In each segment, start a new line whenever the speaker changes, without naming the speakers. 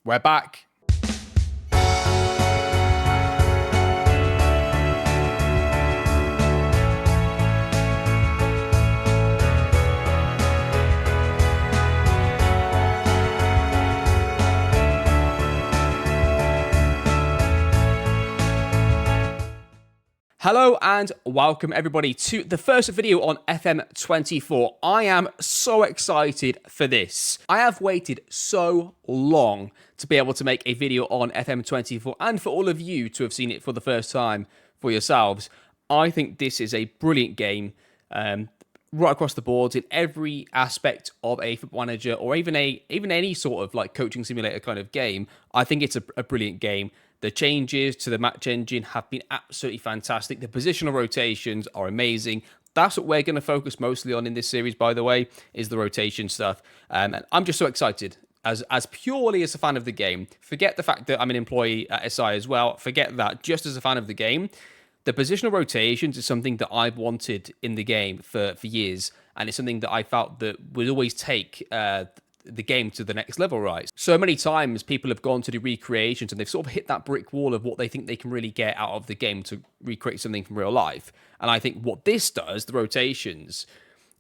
We're back. Hello and welcome everybody to the first video on FM24. I am so excited for this. I have waited so long to be able to make a video on FM24 and for all of you to have seen it for the first time for yourselves. I think this is a brilliant game right across the board in every aspect of a Football Manager or even any sort of like coaching simulator kind of game. I think it's a brilliant game. The changes to the match engine have been absolutely fantastic. The positional rotations are amazing. That's what we're going to focus mostly on in this series, by the way, is the rotation stuff. And I'm just so excited as purely as a fan of the game. Forget the fact that I'm an employee at SI as well. Forget that. Just as a fan of the game, the positional rotations is something that I've wanted in the game for years. And it's something that I felt that would always take the game to the next level, right? So many times people have gone to do recreations and they've sort of hit that brick wall of what they think they can really get out of the game to recreate something from real life. And I think what this does, the rotations,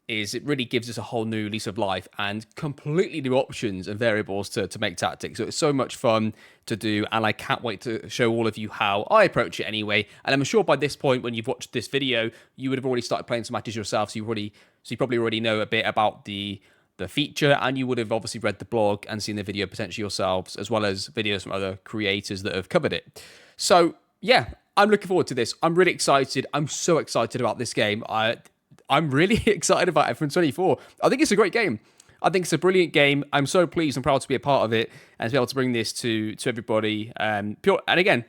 is it really gives us a whole new lease of life and completely new options and variables to make tactics. So it's so much fun to do, and I can't wait to show all of you how I approach it anyway. And I'm sure by this point, when you've watched this video, you would have already started playing some matches yourself, so you probably already know a bit about the feature, and you would have obviously read the blog and seen the video potentially yourselves, as well as videos from other creators that have covered it. So yeah, I'm looking forward to this. I'm really excited. I'm so excited about this game. I'm really excited about FM24. I think it's a great game. I think it's a brilliant game. I'm so pleased and proud to be a part of it and to be able to bring this to everybody. And again,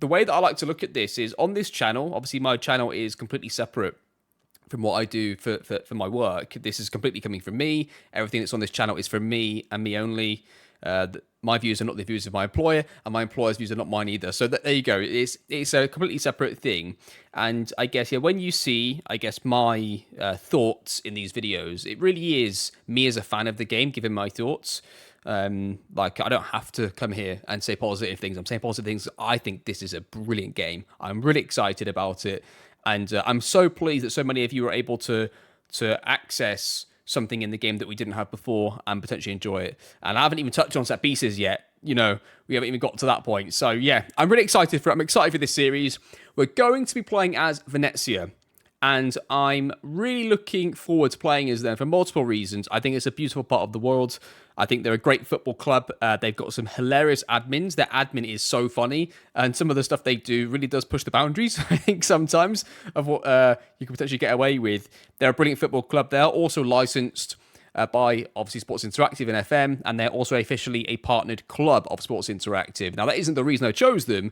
the way that I like to look at this is on this channel. Obviously, my channel is completely separate from what I do for my work. This is completely coming from me. Everything that's on this channel is from me and me only. My views are not the views of my employer, and my employer's views are not mine either. So there you go. It's a completely separate thing. And I guess, yeah, when you see, I guess, my thoughts in these videos, it really is me as a fan of the game giving my thoughts. Like, I don't have to come here and say positive things. I'm saying positive things. I think this is a brilliant game. I'm really excited about it. And I'm so pleased that so many of you are able to access something in the game that we didn't have before and potentially enjoy it. And I haven't even touched on set pieces yet. You know, we haven't even got to that point. So yeah, I'm really excited for it. I'm excited for this series. We're going to be playing as Venezia. And I'm really looking forward to playing as them for multiple reasons. I think it's a beautiful part of the world. I think they're a great football club. They've got some hilarious admins. Their admin is so funny. And some of the stuff they do really does push the boundaries, I think, sometimes, of what you can potentially get away with. They're a brilliant football club. They're also licensed by, obviously, Sports Interactive and FM. And they're also officially a partnered club of Sports Interactive. Now, that isn't the reason I chose them.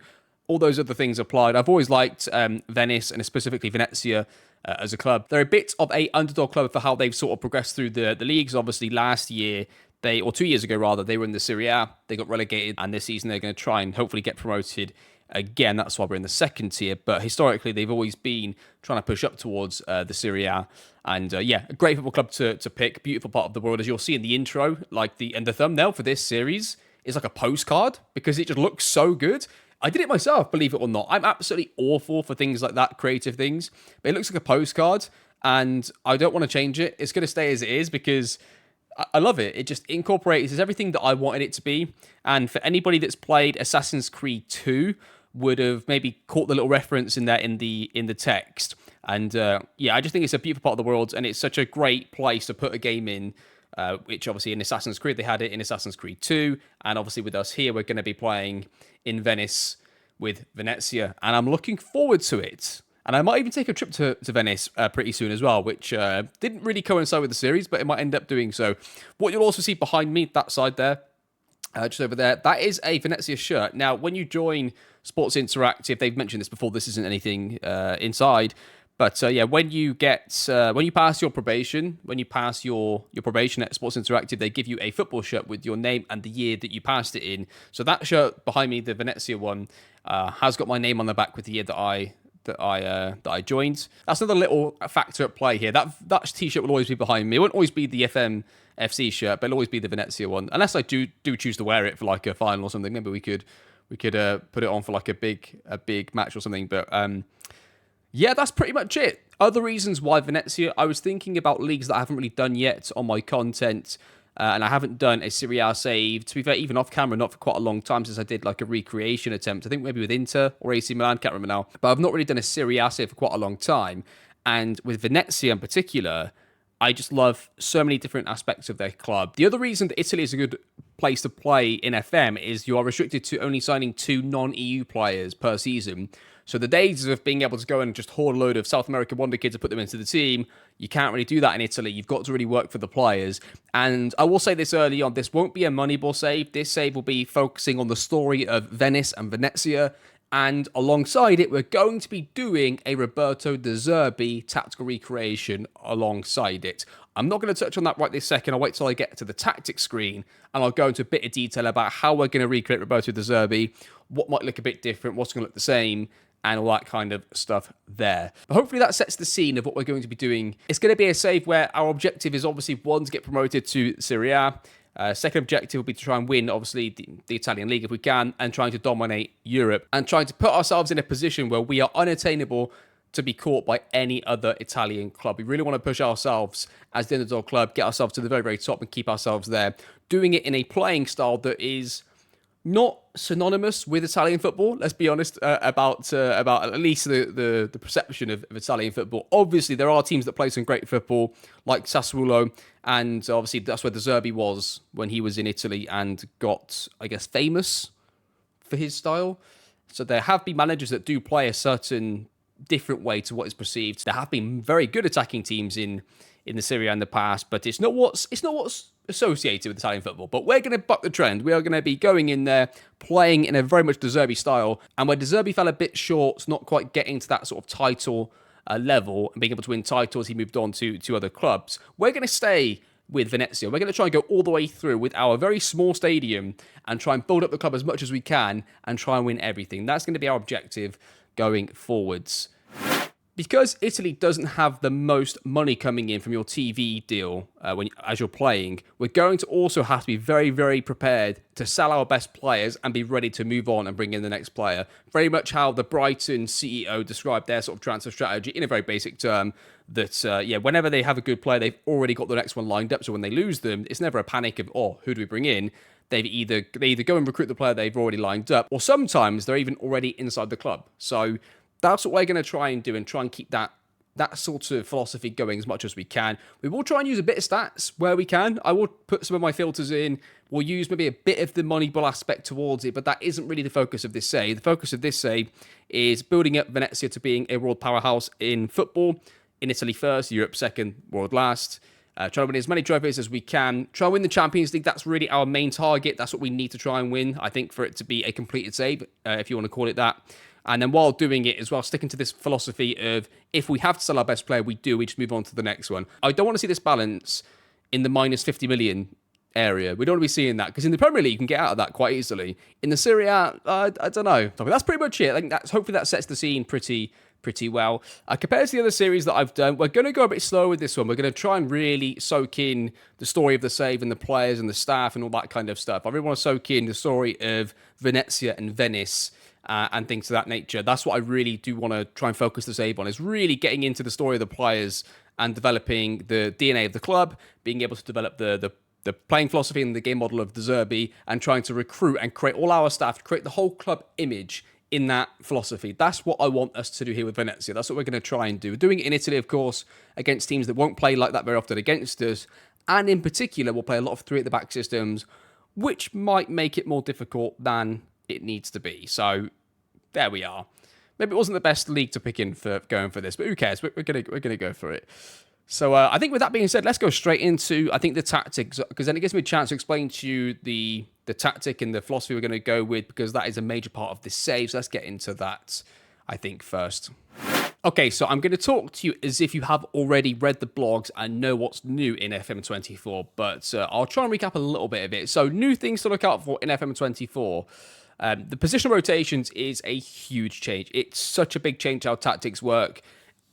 All those other things applied. I've always liked Venice and specifically Venezia as a club. They're a bit of a underdog club for how they've sort of progressed through the leagues. Obviously, last year, or 2 years ago rather, they were in the Serie A. They got relegated, and this season they're going to try and hopefully get promoted again. That's why we're in the second tier. But historically, they've always been trying to push up towards the Serie A. And yeah, a great football club to pick. Beautiful part of the world, as you'll see in the intro. And the thumbnail for this series is like a postcard because it just looks so good. I did it myself, believe it or not. I'm absolutely awful for things like that, creative things. But it looks like a postcard, and I don't want to change it. It's going to stay as it is because I love it. It just incorporates everything that I wanted it to be. And for anybody that's played Assassin's Creed 2, would have maybe caught the little reference in there in the text. And yeah, I just think it's a beautiful part of the world, and it's such a great place to put a game in. Which obviously in Assassin's Creed, they had it in Assassin's Creed 2. And obviously with us here, we're going to be playing in Venice with Venezia. And I'm looking forward to it. And I might even take a trip to Venice pretty soon as well, which didn't really coincide with the series, but it might end up doing so. What you'll also see behind me, that side there, just over there, that is a Venezia shirt. Now, when you join Sports Interactive, they've mentioned this before, this isn't anything inside, but yeah, when you pass your probation, your probation at Sports Interactive, they give you a football shirt with your name and the year that you passed it in. So that shirt behind me, the Venezia one, has got my name on the back with the year that I that I joined. That's another little factor at play here. That t-shirt will always be behind me. It won't always be the FC shirt, but it'll always be the Venezia one, unless I do choose to wear it for like a final or something. Maybe we could put it on for like a big match or something. But yeah, that's pretty much it. Other reasons why Venezia, I was thinking about leagues that I haven't really done yet on my content. And I haven't done a Serie A save, to be fair, even off camera, not for quite a long time since I did like a recreation attempt. I think maybe with Inter or AC Milan, can't remember now. But I've not really done a Serie A save for quite a long time. And with Venezia in particular, I just love so many different aspects of their club. The other reason that Italy is a good place to play in FM is you are restricted to only signing 2 non-EU players per season. So the days of being able to go and just hoard a load of South American wonder kids and put them into the team, you can't really do that in Italy. You've got to really work for the players. And I will say this early on, this won't be a Moneyball save. This save will be focusing on the story of Venice and Venezia. And alongside it, we're going to be doing a Roberto De Zerbi tactical recreation alongside it. I'm not going to touch on that right this second. I'll wait till I get to the tactics screen, and I'll go into a bit of detail about how we're going to recreate Roberto De Zerbi, what might look a bit different, what's going to look the same, and all that kind of stuff there. But hopefully that sets the scene of what we're going to be doing. It's going to be a save where our objective is obviously, one, to get promoted to Serie A. Second objective will be to try and win, obviously, the Italian league if we can, and trying to dominate Europe, and trying to put ourselves in a position where we are unattainable to be caught by any other Italian club. We really want to push ourselves as the underdog club, get ourselves to the very, very top and keep ourselves there. Doing it in a playing style that is not synonymous with Italian football. Let's be honest about at least the perception of Italian football. Obviously, there are teams that play some great football, like Sassuolo, and obviously that's where De Zerbi was when he was in Italy and got, I guess, famous for his style. So there have been managers that do play a certain different way to what is perceived. There have been very good attacking teams in the Serie A in the past, but it's not what's associated with Italian football. But we're going to buck the trend. We are going to be going in there, playing in a very much De Zerbi style, and where De Zerbi fell a bit short, not quite getting to that sort of title level and being able to win titles, he moved on to other clubs. We're going to stay with Venezia. We're going to try and go all the way through with our very small stadium and try and build up the club as much as we can and try and win everything. That's going to be our objective going forwards. Because Italy doesn't have the most money coming in from your TV deal as you're playing, we're going to also have to be very, very prepared to sell our best players and be ready to move on and bring in the next player. Very much how the Brighton CEO described their sort of transfer strategy in a very basic term, that, whenever they have a good player, they've already got the next one lined up. So when they lose them, it's never a panic of, who do we bring in? They either go and recruit the player they've already lined up, or sometimes they're even already inside the club. So that's what we're going to try and do, and try and keep that sort of philosophy going as much as we can. We will try and use a bit of stats where we can. I will put some of my filters in. We'll use maybe a bit of the Moneyball aspect towards it, but that isn't really the focus of this save. The focus of this save is building up Venezia to being a world powerhouse in football. In Italy first, Europe second, world last. Try to win as many trophies as we can. Try and win the Champions League. That's really our main target. That's what we need to try and win, I think, for it to be a completed save, if you want to call it that. And then while doing it as well, sticking to this philosophy of if we have to sell our best player, we just move on to the next one. I don't want to see this balance in the minus 50 million area. We don't want to be seeing that, because in the Premier League, you can get out of that quite easily. In the Serie A, I don't know. But that's pretty much it. I think hopefully that sets the scene pretty well. Compared to the other series that I've done, we're going to go a bit slower with this one. We're going to try and really soak in the story of the save and the players and the staff and all that kind of stuff. I really want to soak in the story of Venezia and Venice and things of that nature. That's what I really do want to try and focus the save on, is really getting into the story of the players and developing the DNA of the club, being able to develop the playing philosophy and the game model of De Zerbi, and trying to recruit and create all our staff, create the whole club image in that philosophy. That's what I want us to do here with Venezia. That's what we're going to try and do. We're doing it in Italy, of course, against teams that won't play like that very often against us, and in particular, we'll play a lot of 3 at the back systems, which might make it more difficult than it needs to be. So there we are. Maybe it wasn't the best league to pick in for going for this, but who cares? We're gonna go for it. So I think with that being said, let's go straight into, I think, the tactics, because then it gives me a chance to explain to you the tactic and the philosophy we're going to go with, because that is a major part of this save. So let's get into that, I think, first. Okay, so I'm going to talk to you as if you have already read the blogs and know what's new in FM24, but I'll try and recap a little bit of it. So new things to look out for in FM24. The positional rotations is a huge change. It's such a big change how tactics work.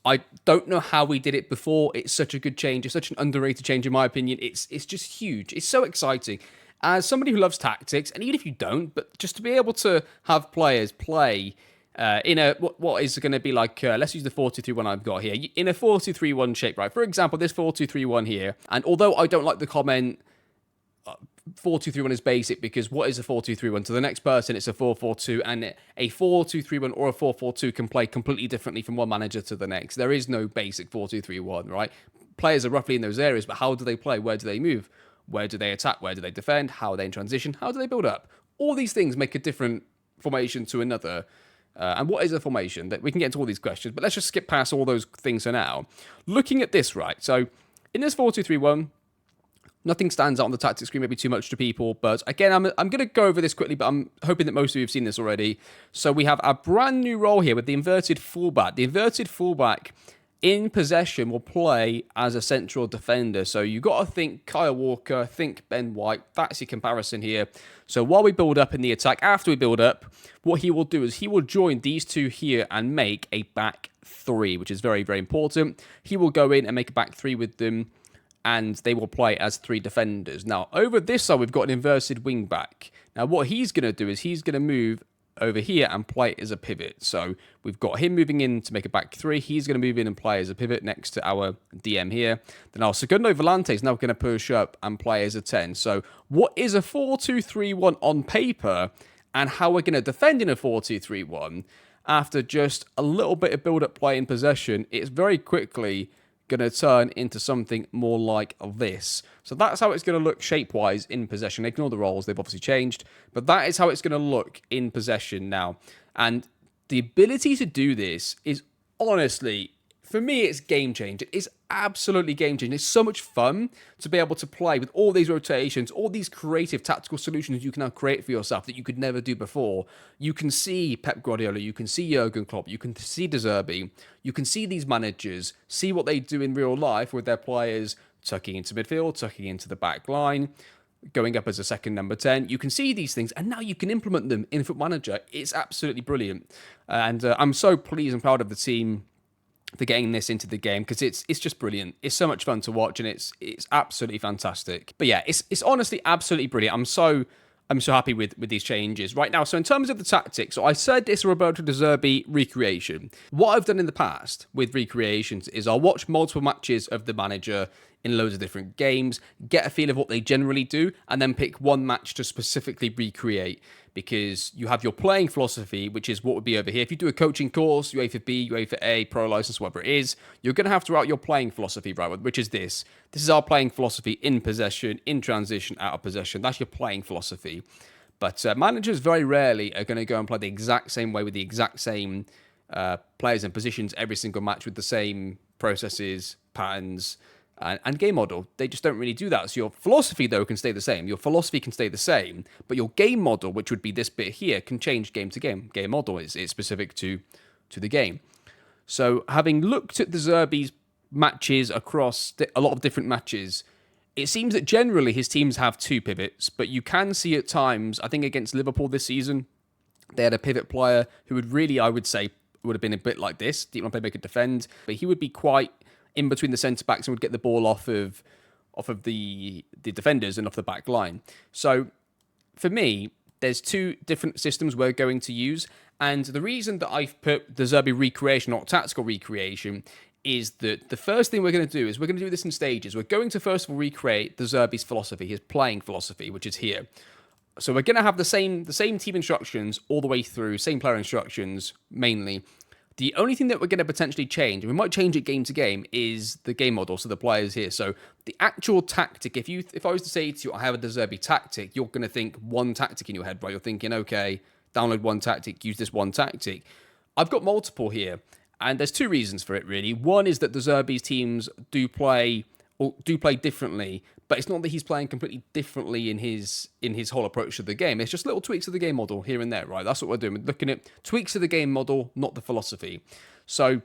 I don't know how we did it before. It's such a good change. It's such an underrated change, in my opinion. It's just huge. It's so exciting. As somebody who loves tactics, and even if you don't, but just to be able to have players play in a what is going to be like, let's use the 4-2-3-1 I've got here, in a 4-2-3-1 shape, right? For example, this 4-2-3-1 here, and although I don't like the comment 4-2-3-1 is basic, because what is a 4-2-3-1? To the next person, it's a 4-4-2, and a 4-2-3-1 or a 4-4-2 can play completely differently from one manager to the next. There is no basic 4-2-3-1, right? Players are roughly in those areas, but how do they play? Where do they move? Where do they attack? Where do they defend? How are they in transition? How do they build up? All these things make a different formation to another. And what is a formation? That we can get into all these questions, but let's just skip past all those things for now. Looking at this, right? So in this 4-2-3-1, nothing stands out on the tactics screen, maybe too much to people. But again, I'm going to go over this quickly, but I'm hoping that most of you have seen this already. So we have a brand new role here with the inverted fullback. The inverted fullback in possession will play as a central defender. So you got to think Kyle Walker, think Ben White. That's your comparison here. So while we build up in the attack, after we build up, what he will do is he will join these two here and make a back three, which is very, very important. He will go in and make a back three with them, and they will play as three defenders. Now, over this side, we've got an inverted wing back. Now, what he's going to do is he's going to move over here and play as a pivot. So we've got him moving in to make a back three. He's going to move in and play as a pivot next to our DM here. Then our Segundo Volante is now going to push up and play as a 10. So what is a 4-2-3-1 on paper, and how we're going to defend in a 4-2-3-1 after just a little bit of build-up play in possession, it's very quickly going to turn into something more like this. So that's how it's going to look shape-wise in possession. Ignore the roles, they've obviously changed, but that is how it's going to look in possession now. And the ability to do this is honestly, for me, it's game-changing. It's absolutely game-changing. It's so much fun to be able to play with all these rotations, all these creative tactical solutions you can now create for yourself that you could never do before. You can see Pep Guardiola, you can see Jurgen Klopp, you can see De Zerbi, you can see these managers, see what they do in real life with their players tucking into midfield, tucking into the back line, going up as a second number 10. You can see these things, and now you can implement them in Foot Manager. It's absolutely brilliant. And I'm so pleased and proud of the team for getting this into the game, because it's just brilliant. It's so much fun to watch, and it's absolutely fantastic. But yeah, it's honestly absolutely brilliant. I'm so happy with these changes right now. So in terms of the tactics, so I said it's a Roberto De Zerbi recreation. What I've done in the past with recreations is I'll watch multiple matches of the manager in loads of different games, get a feel of what they generally do, and then pick one match to specifically recreate, because you have your playing philosophy, which is what would be over here. If you do a coaching course, UEFA B, UEFA A, Pro License, whatever it is, you're going to have to write your playing philosophy, right, which is this. This is our playing philosophy in possession, in transition, out of possession. That's your playing philosophy. But managers very rarely are going to go and play the exact same way with the exact same players and positions every single match with the same processes, patterns, and game model. They just don't really do that. So your philosophy, though, can stay the same. Your philosophy can stay the same, but your game model, which would be this bit here, can change game to game. Game model is specific to the game. So having looked at the Zerbi's matches across a lot of different matches, it seems that generally his teams have two pivots, but you can see at times, I think against Liverpool this season, they had a pivot player who would really, I would say, would have been a bit like this. Deep line playmaker defend, but he would be quite in between the centre backs and would get the ball off of the defenders and off the back line. So for me, there's two different systems we're going to use, and the reason that I've put the Zerbi recreation, not tactical recreation, is that the first thing we're going to do is we're going to do this in stages. We're going to first of all recreate De Zerbi's philosophy, his playing philosophy, which is here. So we're going to have the same team instructions all the way through, same player instructions mainly. The only thing that we're going to potentially change, and we might change it game to game, is the game model, so the players here. So the actual tactic, if I was to say to you, I have a De Zerbi tactic, you're going to think one tactic in your head, right? You're thinking, okay, download one tactic, use this one tactic. I've got multiple here, and there's two reasons for it, really. One is that De Zerbi's teams do play differently, but it's not that he's playing completely differently in his whole approach to the game. It's just little tweaks of the game model here and there, right? That's what we're doing. We're looking at tweaks of the game model, not the philosophy. So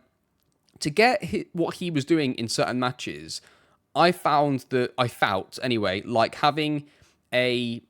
to get what he was doing in certain matches, I felt anyway, like having a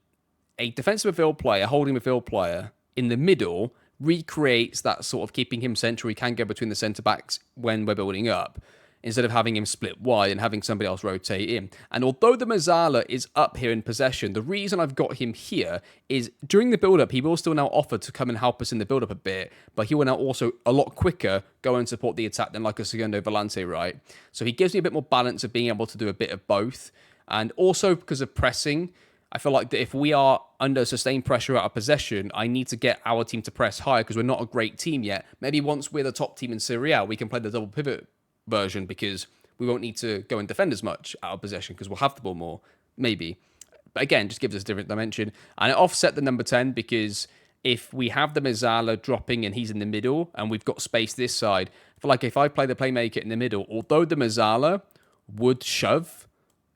defensive midfield player, holding midfield player, in the middle recreates that sort of keeping him central. He can go between the centre-backs when we're building up, instead of having him split wide and having somebody else rotate in. And although the Mezzala is up here in possession, the reason I've got him here is during the build-up, he will still now offer to come and help us in the build-up a bit, but he will now also a lot quicker go and support the attack than like a Segundo Volante, right? So he gives me a bit more balance of being able to do a bit of both. And also because of pressing, I feel like that if we are under sustained pressure out of possession, I need to get our team to press higher because we're not a great team yet. Maybe once we're the top team in Serie A, we can play the double pivot version because we won't need to go and defend as much out of possession because we'll have the ball more, maybe. But again, just gives us a different dimension. And I offset the number 10 because if we have the Mezzala dropping and he's in the middle and we've got space this side, I feel like if I play the playmaker in the middle, although the Mezzala would shove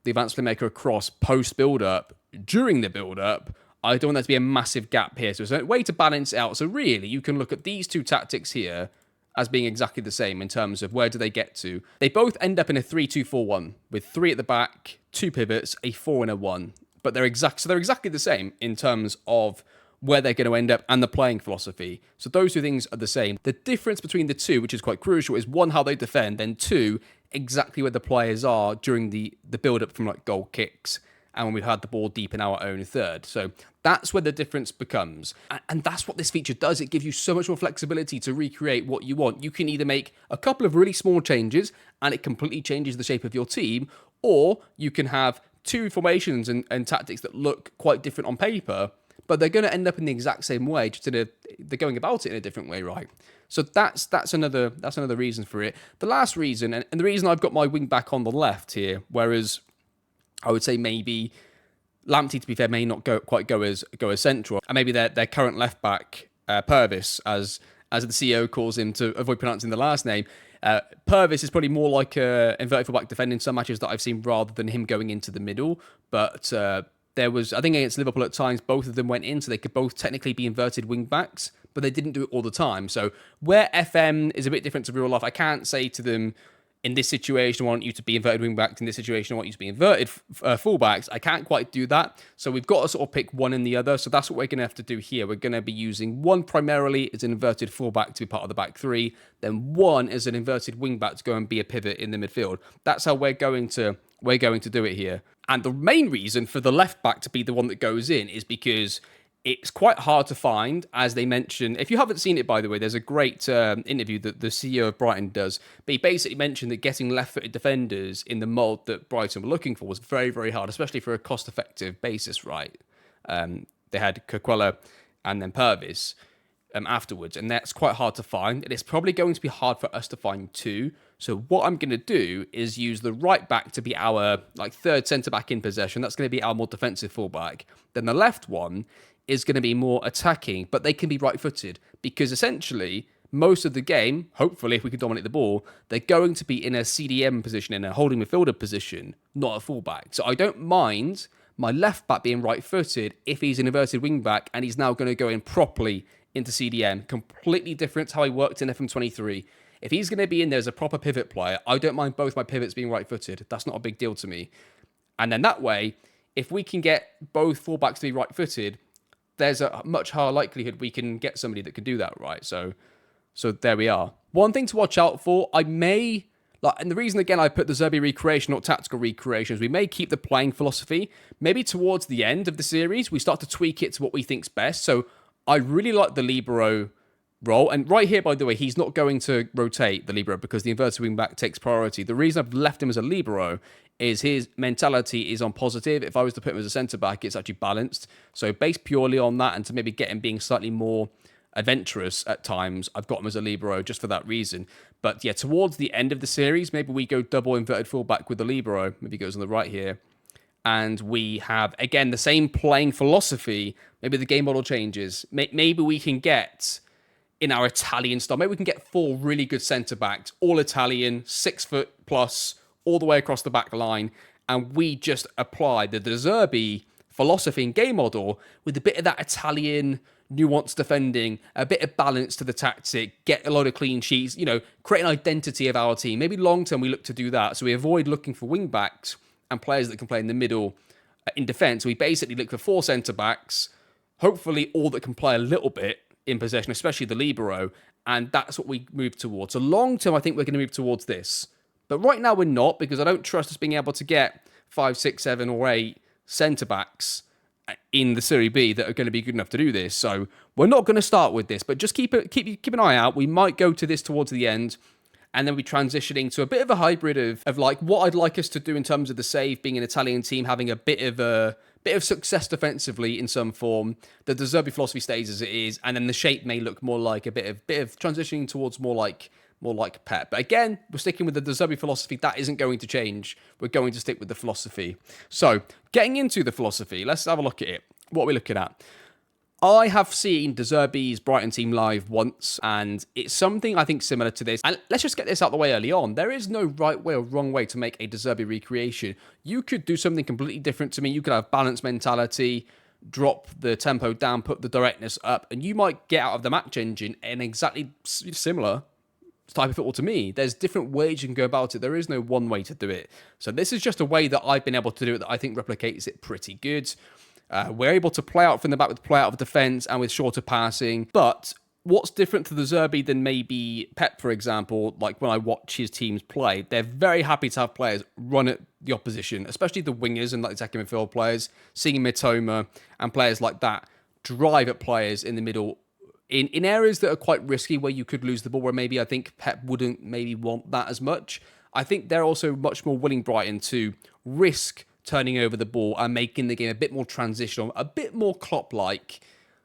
the advanced playmaker across post build-up, during the build-up, I don't want there to be a massive gap here. So it's a way to balance it out. So really, you can look at these two tactics here as being exactly the same in terms of where do they get to. They both end up in a 3-2-4-1 with 3 at the back, 2 pivots, a 4 and a 1. But they're exactly the same in terms of where they're going to end up and the playing philosophy. So those two things are the same. The difference between the two, which is quite crucial, is 1, how they defend, then 2, exactly where the players are during the build-up from like goal kicks and when we've had the ball deep in our own third. So that's where the difference becomes. And that's what this feature does. It gives you so much more flexibility to recreate what you want. You can either make a couple of really small changes and it completely changes the shape of your team, or you can have 2 formations and tactics that look quite different on paper, but they're going to end up in the exact same way, just they're going about it in a different way, right? So that's another reason for it. The last reason, and the reason I've got my wing back on the left here, whereas I would say maybe Lamptey, to be fair, may not quite go as central, and maybe their current left back, Purvis, as the CEO calls him to avoid pronouncing the last name. Purvis is probably more like a inverted fullback defending some matches that I've seen rather than him going into the middle. But there was, I think against Liverpool at times, both of them went in, so they could both technically be inverted wing backs, but they didn't do it all the time. So where FM is a bit different to real life, I can't say to them, in this situation, I want you to be inverted wing backs. In this situation, I want you to be inverted fullbacks. I can't quite do that. So we've got to sort of pick one and the other. So that's what we're going to have to do here. We're going to be using one primarily as an inverted fullback to be part of the back 3, then one as an inverted wing back to go and be a pivot in the midfield. That's how we're going to do it here. And the main reason for the left back to be the one that goes in is because it's quite hard to find, as they mentioned. If you haven't seen it, by the way, there's a great interview that the CEO of Brighton does. But he basically mentioned that getting left-footed defenders in the mould that Brighton were looking for was very, very hard, especially for a cost-effective basis, right? They had Coquelin and then Purvis afterwards, and that's quite hard to find. And it's probably going to be hard for us to find too. So what I'm going to do is use the right back to be our third centre-back in possession. That's going to be our more defensive full-back. Then the left one is going to be more attacking, but they can be right-footed because essentially most of the game, hopefully if we can dominate the ball, they're going to be in a CDM position, in a holding midfielder position, not a fullback. So I don't mind my left back being right-footed if he's an inverted wing back and he's now going to go in properly into CDM. Completely different to how he worked in FM23. If he's going to be in there as a proper pivot player, I don't mind both my pivots being right-footed. That's not a big deal to me. And then that way, if we can get both fullbacks to be right-footed, there's a much higher likelihood we can get somebody that can do that, right? So there we are. One thing to watch out for, and the reason, again, I put the Zerbi recreation, not tactical recreation, is we may keep the playing philosophy. Maybe towards the end of the series, we start to tweak it to what we think's best. So I really like the libero role. And right here, by the way, he's not going to rotate the libero because the inverted wing back takes priority. The reason I've left him as a libero is his mentality is on positive. If I was to put him as a centre-back, it's actually balanced. So based purely on that and to maybe get him being slightly more adventurous at times, I've got him as a libero just for that reason. But yeah, towards the end of the series, maybe we go double inverted fullback with the libero. Maybe he goes on the right here. And we have, again, the same playing philosophy. Maybe the game model changes. Maybe we can get, in our Italian style, maybe we can get 4 really good centre-backs, all Italian, 6 foot plus, all the way across the back line, and we just apply the De Zerbi philosophy and game model with a bit of that Italian nuanced defending, a bit of balance to the tactic, get a load of clean sheets, create an identity of our team. Maybe long-term we look to do that, so we avoid looking for wing-backs and players that can play in the middle in defence. We basically look for 4 centre-backs, hopefully all that can play a little bit, in possession, especially the libero, and that's what we move towards. So long term, I think we're going to move towards this. But right now we're not, because I don't trust us being able to get 5, 6, 7 or 8 centre-backs in the Serie B that are going to be good enough to do this. So we're not going to start with this, but just keep an eye out. We might go to this towards the end, and then we transitioning to a bit of a hybrid of like what I'd like us to do in terms of the save, being an Italian team, having a bit of success defensively in some form. The De Zerbi philosophy stays as it is, and then the shape may look more like a bit of transitioning towards more like Pep. But again, we're sticking with the De Zerbi philosophy. That isn't going to change. We're going to stick with the philosophy. So, getting into the philosophy, let's have a look at it. What are we looking at? I have seen De Zerbi's Brighton team live once, and it's something I think similar to this. And let's just get this out the way early on. There is no right way or wrong way to make a De Zerbi recreation. You could do something completely different to me. You could have balanced mentality, drop the tempo down, put the directness up, and you might get out of the match engine in exactly similar type of football to me. There's different ways you can go about it. There is no one way to do it. So this is just a way that I've been able to do it that I think replicates it pretty good. We're able to play out from the back with play out of defence and with shorter passing. But what's different to the Zerbi than maybe Pep, for example, like when I watch his teams play, they're very happy to have players run at the opposition, especially the wingers and like the attacking midfield players, seeing Mitoma and players like that drive at players in the middle in areas that are quite risky where you could lose the ball, where maybe I think Pep wouldn't maybe want that as much. I think they're also much more willing, Brighton, to risk turning over the ball and making the game a bit more transitional, a bit more Klopp-like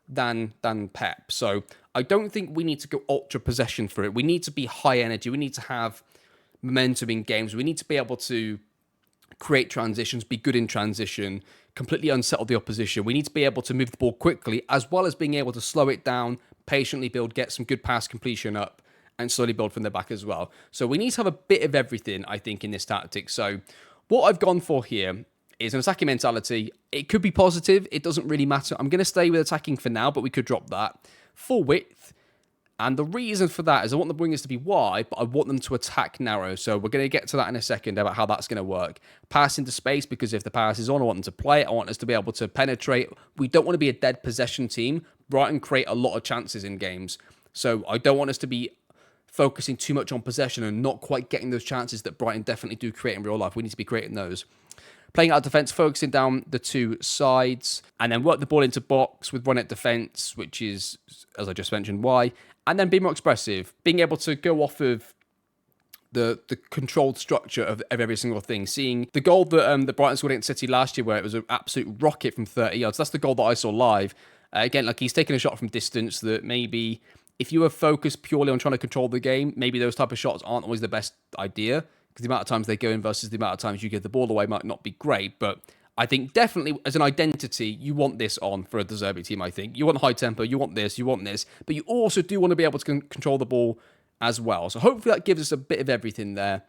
than Pep. So I don't think we need to go ultra possession for it. We need to be high energy. We need to have momentum in games. We need to be able to create transitions, be good in transition, completely unsettle the opposition. We need to be able to move the ball quickly, as well as being able to slow it down, patiently build, get some good pass completion up, and slowly build from the back as well. So we need to have a bit of everything, I think, in this tactic. So what I've gone for here is an attacking mentality. It could be positive. It doesn't really matter. I'm going to stay with attacking for now, but we could drop that. Full width. And the reason for that is I want the wingers to be wide, but I want them to attack narrow. So we're going to get to that in a second about how that's going to work. Pass into space, because if the pass is on, I want them to play it. I want us to be able to penetrate. We don't want to be a dead possession team. Brighton create a lot of chances in games. So I don't want us to be focusing too much on possession and not quite getting those chances that Brighton definitely do create in real life. We need to be creating those. Playing out defence, focusing down the two sides, and then work the ball into box with run at defence, which is, as I just mentioned, why. And then be more expressive, being able to go off of the controlled structure of every single thing. Seeing the goal that Brighton scored against City last year, where it was an absolute rocket from 30 yards. That's the goal that I saw live. Again, like he's taking a shot from distance that maybe if you were focused purely on trying to control the game, maybe those type of shots aren't always the best idea, because the amount of times they go in versus the amount of times you give the ball away might not be great. But I think definitely as an identity, you want this on for a De Zerbi team, I think. You want high tempo, you want this, but you also do want to be able to control the ball as well. So hopefully that gives us a bit of everything there.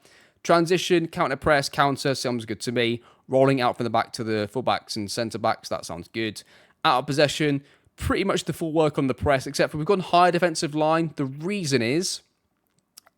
Transition, counter press, counter, sounds good to me. Rolling out from the back to the fullbacks and centre-backs, that sounds good. Out of possession, pretty much the full work on the press, except for we've got a higher defensive line. The reason is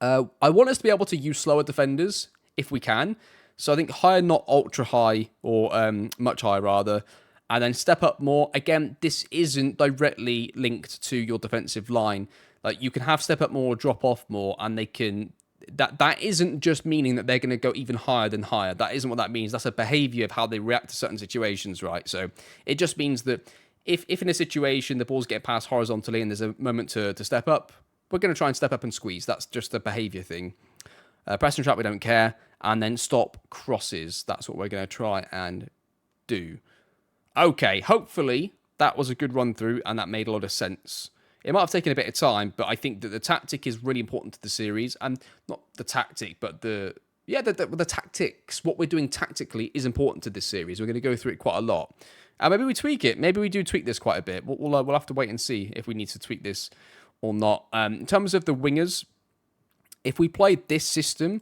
I want us to be able to use slower defenders if we can. So I think higher, not ultra high, or much higher rather, and then step up more. Again, this isn't directly linked to your defensive line. Like you can have step up more, drop off more, and they can. That isn't just meaning that they're going to go even higher than higher. That isn't what that means. That's a behaviour of how they react to certain situations, right? So it just means that if in a situation the balls get passed horizontally and there's a moment to step up, we're going to try and step up and squeeze. That's just a behaviour thing. Press and trap, we don't care. And then stop crosses. That's what we're going to try and do. Okay, hopefully that was a good run through and that made a lot of sense. It might have taken a bit of time, but I think that the tactic is really important to the series. And not the tactic, but the tactics. What we're doing tactically is important to this series. We're going to go through it quite a lot. And maybe we tweak it. Maybe we do tweak this quite a bit. We'll have to wait and see if we need to tweak this or not. In terms of the wingers, if we play this system,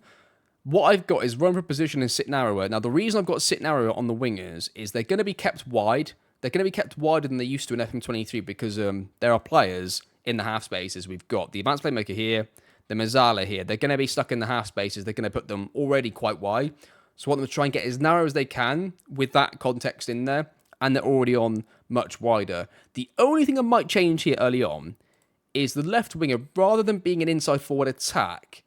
what I've got is run for position and sit narrower. Now, the reason I've got sit narrower on the wingers is they're going to be kept wide. They're going to be kept wider than they used to in FM23 because there are players in the half spaces. We've got the advanced playmaker here, the Mazzala here. They're going to be stuck in the half spaces. They're going to put them already quite wide. So I want them to try and get as narrow as they can with that context in there. And they're already on much wider. The only thing I might change here early on is the left winger, rather than being an inside forward attack,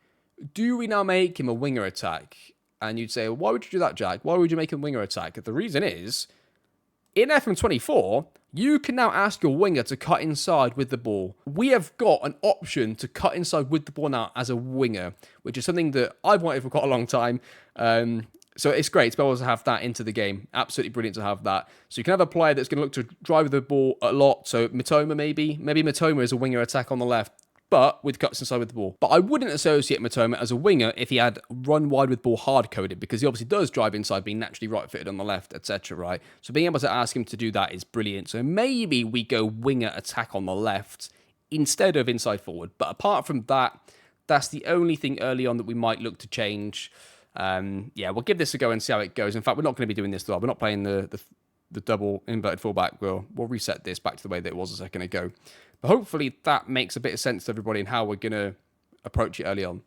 do we now make him a winger attack? And you'd say, why would you do that, Jack? Why would you make him a winger attack? The reason is, in FM24, you can now ask your winger to cut inside with the ball. We have got an option to cut inside with the ball now as a winger, which is something that I've wanted for quite a long time. So it's great to be able to have that into the game. Absolutely brilliant to have that. So you can have a player that's going to look to drive the ball a lot. So Mitoma maybe Mitoma is a winger attack on the left, but with cuts inside with the ball. But I wouldn't associate Mitoma as a winger if he had run wide with ball hard-coded, because he obviously does drive inside, being naturally right-footed on the left, etc., right? So being able to ask him to do that is brilliant. So maybe we go winger attack on the left instead of inside forward. But apart from that, that's the only thing early on that we might look to change. Yeah, we'll give this a go and see how it goes. In fact, we're not going to be doing this though. We're not playing the double inverted fullback. We'll reset this back to the way that it was a second ago. But hopefully that makes a bit of sense to everybody and how we're going to approach it early on.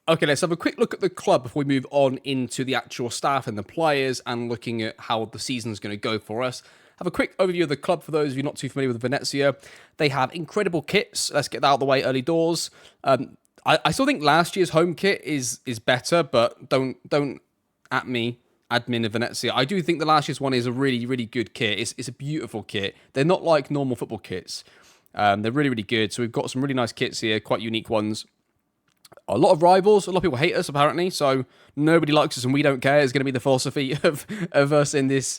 Okay, let's have a quick look at the club before we move on into the actual staff and the players and looking at how the season's going to go for us. Have a quick overview of the club for those of you not too familiar with Venezia. They have incredible kits. Let's get that out of the way early doors. I still think last year's home kit is better, but don't at me, admin of Venezia. I do think the last year's one is a really, really good kit. It's a beautiful kit. They're not like normal football kits. They're really, really good. So we've got some really nice kits here, quite unique ones. A lot of rivals. A lot of people hate us, apparently. So nobody likes us and we don't care is going to be the philosophy of us in this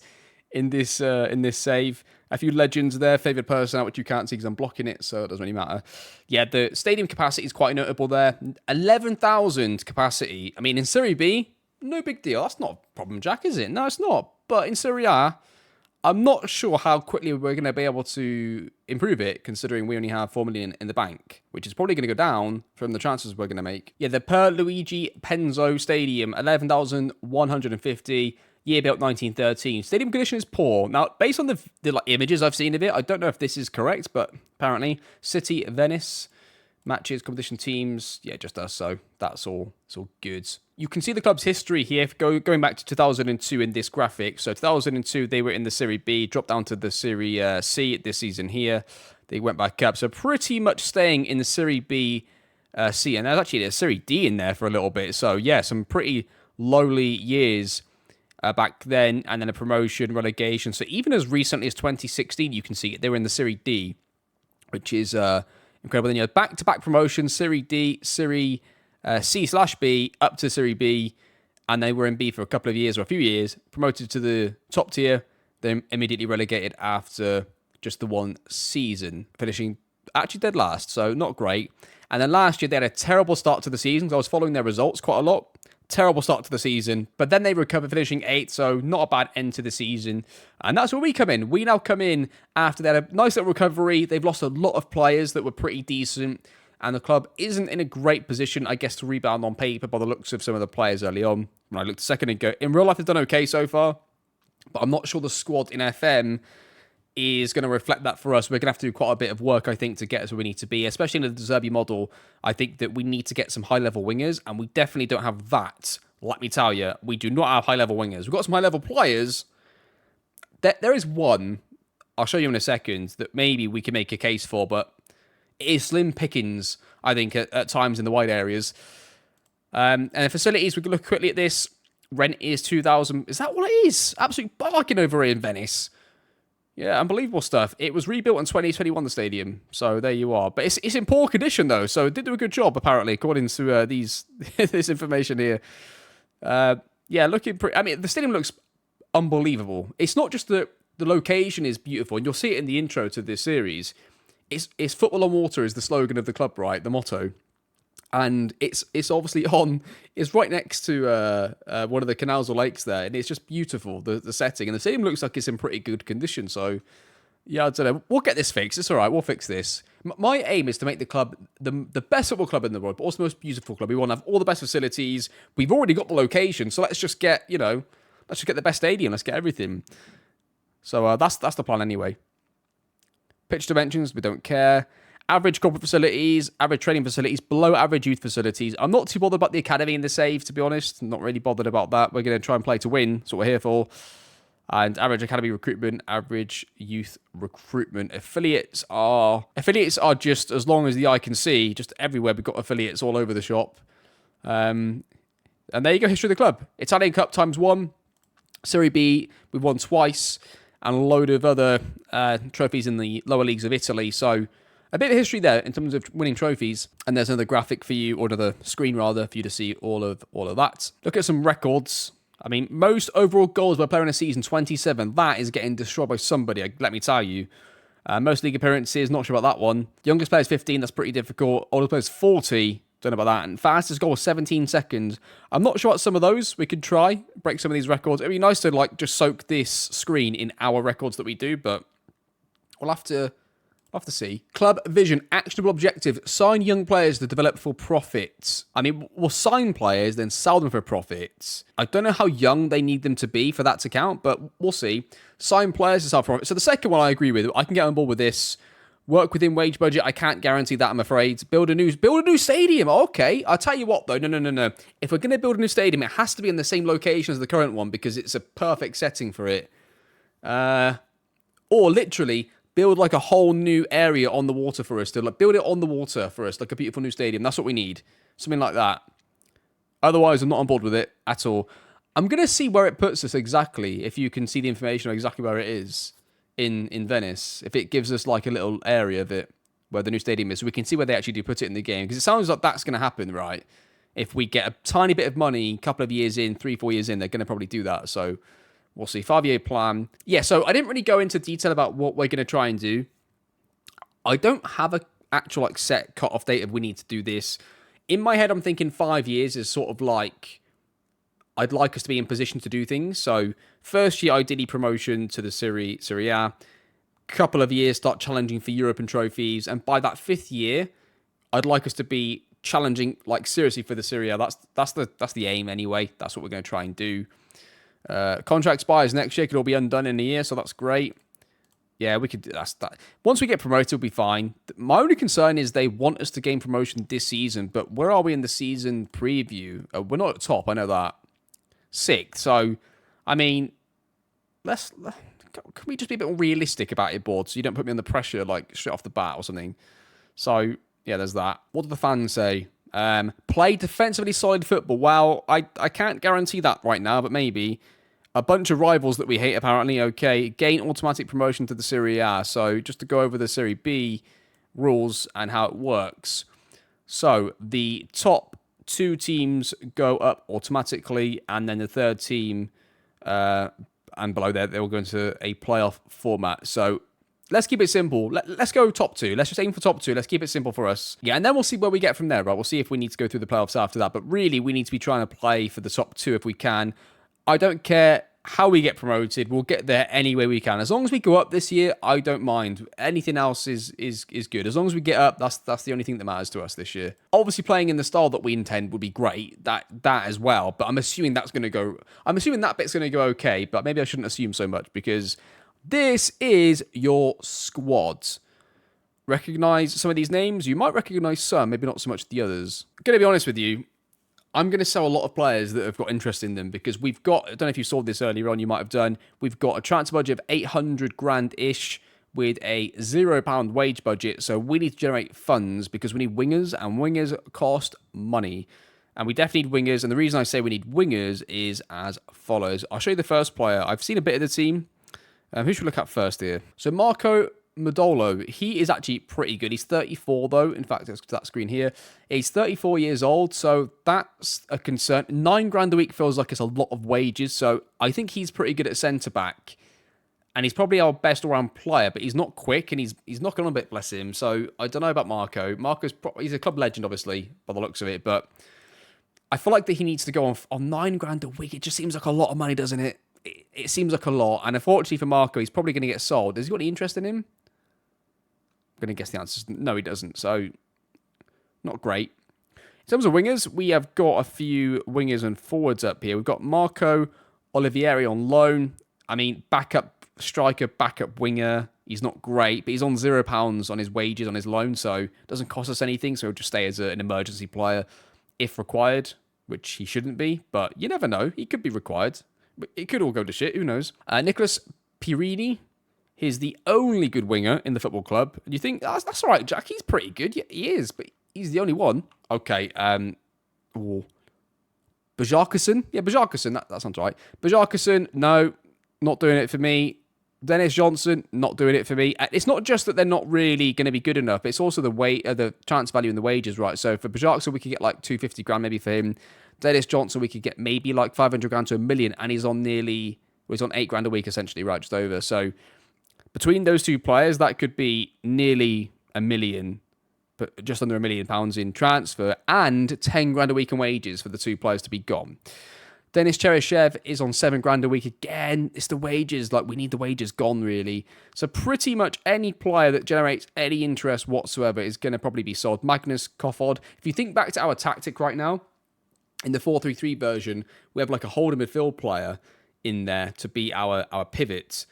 save. A few legends there. Favoured person out, which you can't see because I'm blocking it, so it doesn't really matter. Yeah, the stadium capacity is quite notable there. 11,000 capacity. I mean, in Serie B, no big deal. That's not a problem, Jack, is it? No, it's not. But in Serie A, I'm not sure how quickly we're going to be able to improve it, considering we only have 4 million in the bank, which is probably going to go down from the transfers we're going to make. Yeah, the Per Luigi Penzo Stadium, 11,150. Year built 1913. Stadium condition is poor. Now, based on the images I've seen of it, I don't know if this is correct, but apparently City, Venice, matches, competition teams, yeah, just us. So that's all. It's all good. You can see the club's history here, going back to 2002 in this graphic. So 2002, they were in the Serie B, dropped down to the Serie C this season here. They went back up. So pretty much staying in the Serie B C. And there's actually a Serie D in there for a little bit. So yeah, some pretty lowly years back then, and then a promotion, relegation. So even as recently as 2016, you can see it. They were in the Serie D, which is incredible. Then you have back-to-back promotions, Serie D, Serie C/B, up to Serie B, and they were in B for a couple of years, or a few years, promoted to the top tier, then immediately relegated after just the one season, finishing actually dead last, so not great. And then last year, they had a terrible start to the season, because I was following their results quite a lot. Terrible start to the season, but then they recovered, finishing 8th, so not a bad end to the season. And that's where we come in. We now come in after they had a nice little recovery. They've lost a lot of players that were pretty decent, and the club isn't in a great position, I guess, to rebound on paper by the looks of some of the players early on. When I looked a second ago, in real life, they've done okay so far, but I'm not sure the squad in FM is going to reflect that for us. We're going to have to do quite a bit of work, I think, to get us where we need to be, especially in the De Zerbi model. I think that we need to get some high-level wingers, and we definitely don't have that. Let me tell you, we do not have high-level wingers. We've got some high-level players. There is one, I'll show you in a second, that maybe we can make a case for, but it is slim pickings, I think, at times in the wide areas. And the facilities, we can look quickly at this. Rent is 2,000. Is that what it is? Absolute bargain over here in Venice. Yeah, unbelievable stuff. It was rebuilt in 2021, the stadium. So there you are. But it's in poor condition, though. So it did do a good job, apparently, according to this information here. Yeah, looking pretty... I mean, the stadium looks unbelievable. It's not just that the location is beautiful, and you'll see it in the intro to this series. It's football on water is the slogan of the club, right? The motto. And it's obviously it's right next to one of the canals or lakes there, and it's just beautiful, the setting. And the stadium looks like it's in pretty good condition, so yeah, I don't know. We'll get this fixed. It's all right. We'll fix this. My aim is to make the club the best football club in the world, but also the most beautiful club. We want to have all the best facilities. We've already got the location, so let's just get, let's just get the best stadium. Let's get everything. So that's the plan anyway. Pitch dimensions, we don't care. Average corporate facilities, average training facilities, below average youth facilities. I'm not too bothered about the academy in the save, to be honest. I'm not really bothered about that. We're going to try and play to win. That's what we're here for. And average academy recruitment, average youth recruitment. Affiliates are just, as long as the eye can see, just everywhere. We've got affiliates all over the shop. And there you go, history of the club. Italian Cup ×1. Serie B, we've won twice. And a load of other trophies in the lower leagues of Italy. So a bit of history there in terms of winning trophies. And there's another graphic for you, or another screen rather, for you to see all of that. Look at some records. I mean, most overall goals by a player in a season, 27. That is getting destroyed by somebody, let me tell you. Most league appearances, not sure about that one. Youngest player is 15, that's pretty difficult. Oldest player is 40, don't know about that. And fastest goal, 17 seconds. I'm not sure about some of those. We could try, break some of these records. It'd be nice to just soak this screen in our records that we do, but we'll have to see. Club vision, actionable objective, sign young players to develop for profit. I mean, we'll sign players, then sell them for profits. I don't know how young they need them to be for that to count, but we'll see. Sign players to sell for profit. So the second one I agree with. I can get on board with this. Work within wage budget. I can't guarantee that, I'm afraid. Build a new stadium. Okay. I'll tell you what, though. No. If we're going to build a new stadium, it has to be in the same location as the current one because it's a perfect setting for it. Or literally build like a whole new area on the water for us. Build it on the water for us, like a beautiful new stadium. That's what we need. Something like that. Otherwise, I'm not on board with it at all. I'm going to see where it puts us exactly, if you can see the information of exactly where it is in Venice. If it gives us like a little area of it where the new stadium is, so we can see where they actually do put it in the game. Because it sounds like that's going to happen, right? If we get a tiny bit of money, a couple of years in, 3-4 years in, they're going to probably do that. So we'll see. 5-year plan. Yeah, so I didn't really go into detail about what we're going to try and do. I don't have an actual set cut-off date of we need to do this. In my head, I'm thinking 5 years is sort of like I'd like us to be in position to do things. So first year, ideally promotion to the Serie A. Couple of years, start challenging for European trophies. And by that 5th year, I'd like us to be challenging seriously for the Serie A. That's the aim anyway. That's what we're going to try and do. Contract expires next year. It could all be undone in a year, so that's great. Yeah, we could do that. Once we get promoted, we'll be fine. My only concern is they want us to gain promotion this season, but where are we in the season preview? We're not at top, I know that. 6th. So, I mean, can we just be a bit more realistic about it, board, so you don't put me under pressure straight off the bat or something? So, yeah, there's that. What do the fans say? Play defensively solid football. Well, I can't guarantee that right now, but maybe. A bunch of rivals that we hate, apparently. Okay, gain automatic promotion to the Serie A. So just to go over the Serie B rules and how it works. So the top 2 teams go up automatically, and then the third team and below there, they'll go into a playoff format. So let's keep it simple. Let's go top 2. Let's just aim for top 2. Let's keep it simple for us. Yeah, and then we'll see where we get from there, right? We'll see if we need to go through the playoffs after that. But really, we need to be trying to play for the top 2 if we can. I don't care how we get promoted. We'll get there any way we can. As long as we go up this year, I don't mind. Anything else is good. As long as we get up, that's the only thing that matters to us this year. Obviously, playing in the style that we intend would be great. That as well. But I'm assuming that bit's going to go okay. But maybe I shouldn't assume so much because this is your squad. Recognize some of these names? You might recognize some, maybe not so much the others. I'm going to be honest with you. I'm going to sell a lot of players that have got interest in them because we've got, I don't know if you saw this earlier on, you might have done, we've got a transfer budget of 800 grand-ish with a £0 wage budget. So we need to generate funds because we need wingers, and wingers cost money. And we definitely need wingers. And the reason I say we need wingers is as follows. I'll show you the first player. I've seen a bit of the team. Who should we look at first here? So Marco Modolo, he is actually pretty good. He's 34 though. In fact, it's that screen here. He's 34 years old, so that's a concern. 9 grand a week feels like it's a lot of wages, so I think he's pretty good at centre-back. And he's probably our best all-round player, but he's not quick, and he's knocking on a bit, bless him. So I don't know about Marco. He's a club legend, obviously, by the looks of it, but I feel like that he needs to go on 9 grand a week. It just seems like a lot of money, doesn't it? It seems like a lot, and unfortunately for Marco, he's probably going to get sold. Has he got any interest in him? I'm going to guess the answer is no, he doesn't. So, not great. In terms of wingers, we have got a few wingers and forwards up here. We've got Marco Olivieri on loan. I mean, backup striker, backup winger. He's not great, but he's on £0 on his wages, on his loan, so it doesn't cost us anything, so he'll just stay as an emergency player if required, which he shouldn't be, but you never know. He could be required. But it could all go to shit, who knows? Nicholas Pirini, he's the only good winger in the football club. And you think, that's all right, Jack, he's pretty good. Yeah, he is, but he's the only one. Okay, Bajarkison? Yeah, Bajarkison, that sounds right. Bajarkison, no, not doing it for me. Dennis Johnson, not doing it for me. It's not just that they're not really going to be good enough. It's also the chance value and the wages, right? So for Bajarkison, we could get like 250 grand maybe for him. Dennis Johnson, we could get maybe like 500 grand to $1 million, and he's on he's on 8 grand a week essentially, right? Just over. So between those two players, that could be nearly $1 million, but just under £1 million in transfer, and 10 grand a week in wages for the two players to be gone. Denis Cheryshev is on 7 grand a week again. It's the wages, like we need the wages gone really. So pretty much any player that generates any interest whatsoever is going to probably be sold. Magnus Kofod. If you think back to our tactic right now, in the 4-3-3 version, we have like a holding midfield player in there to be our pivot,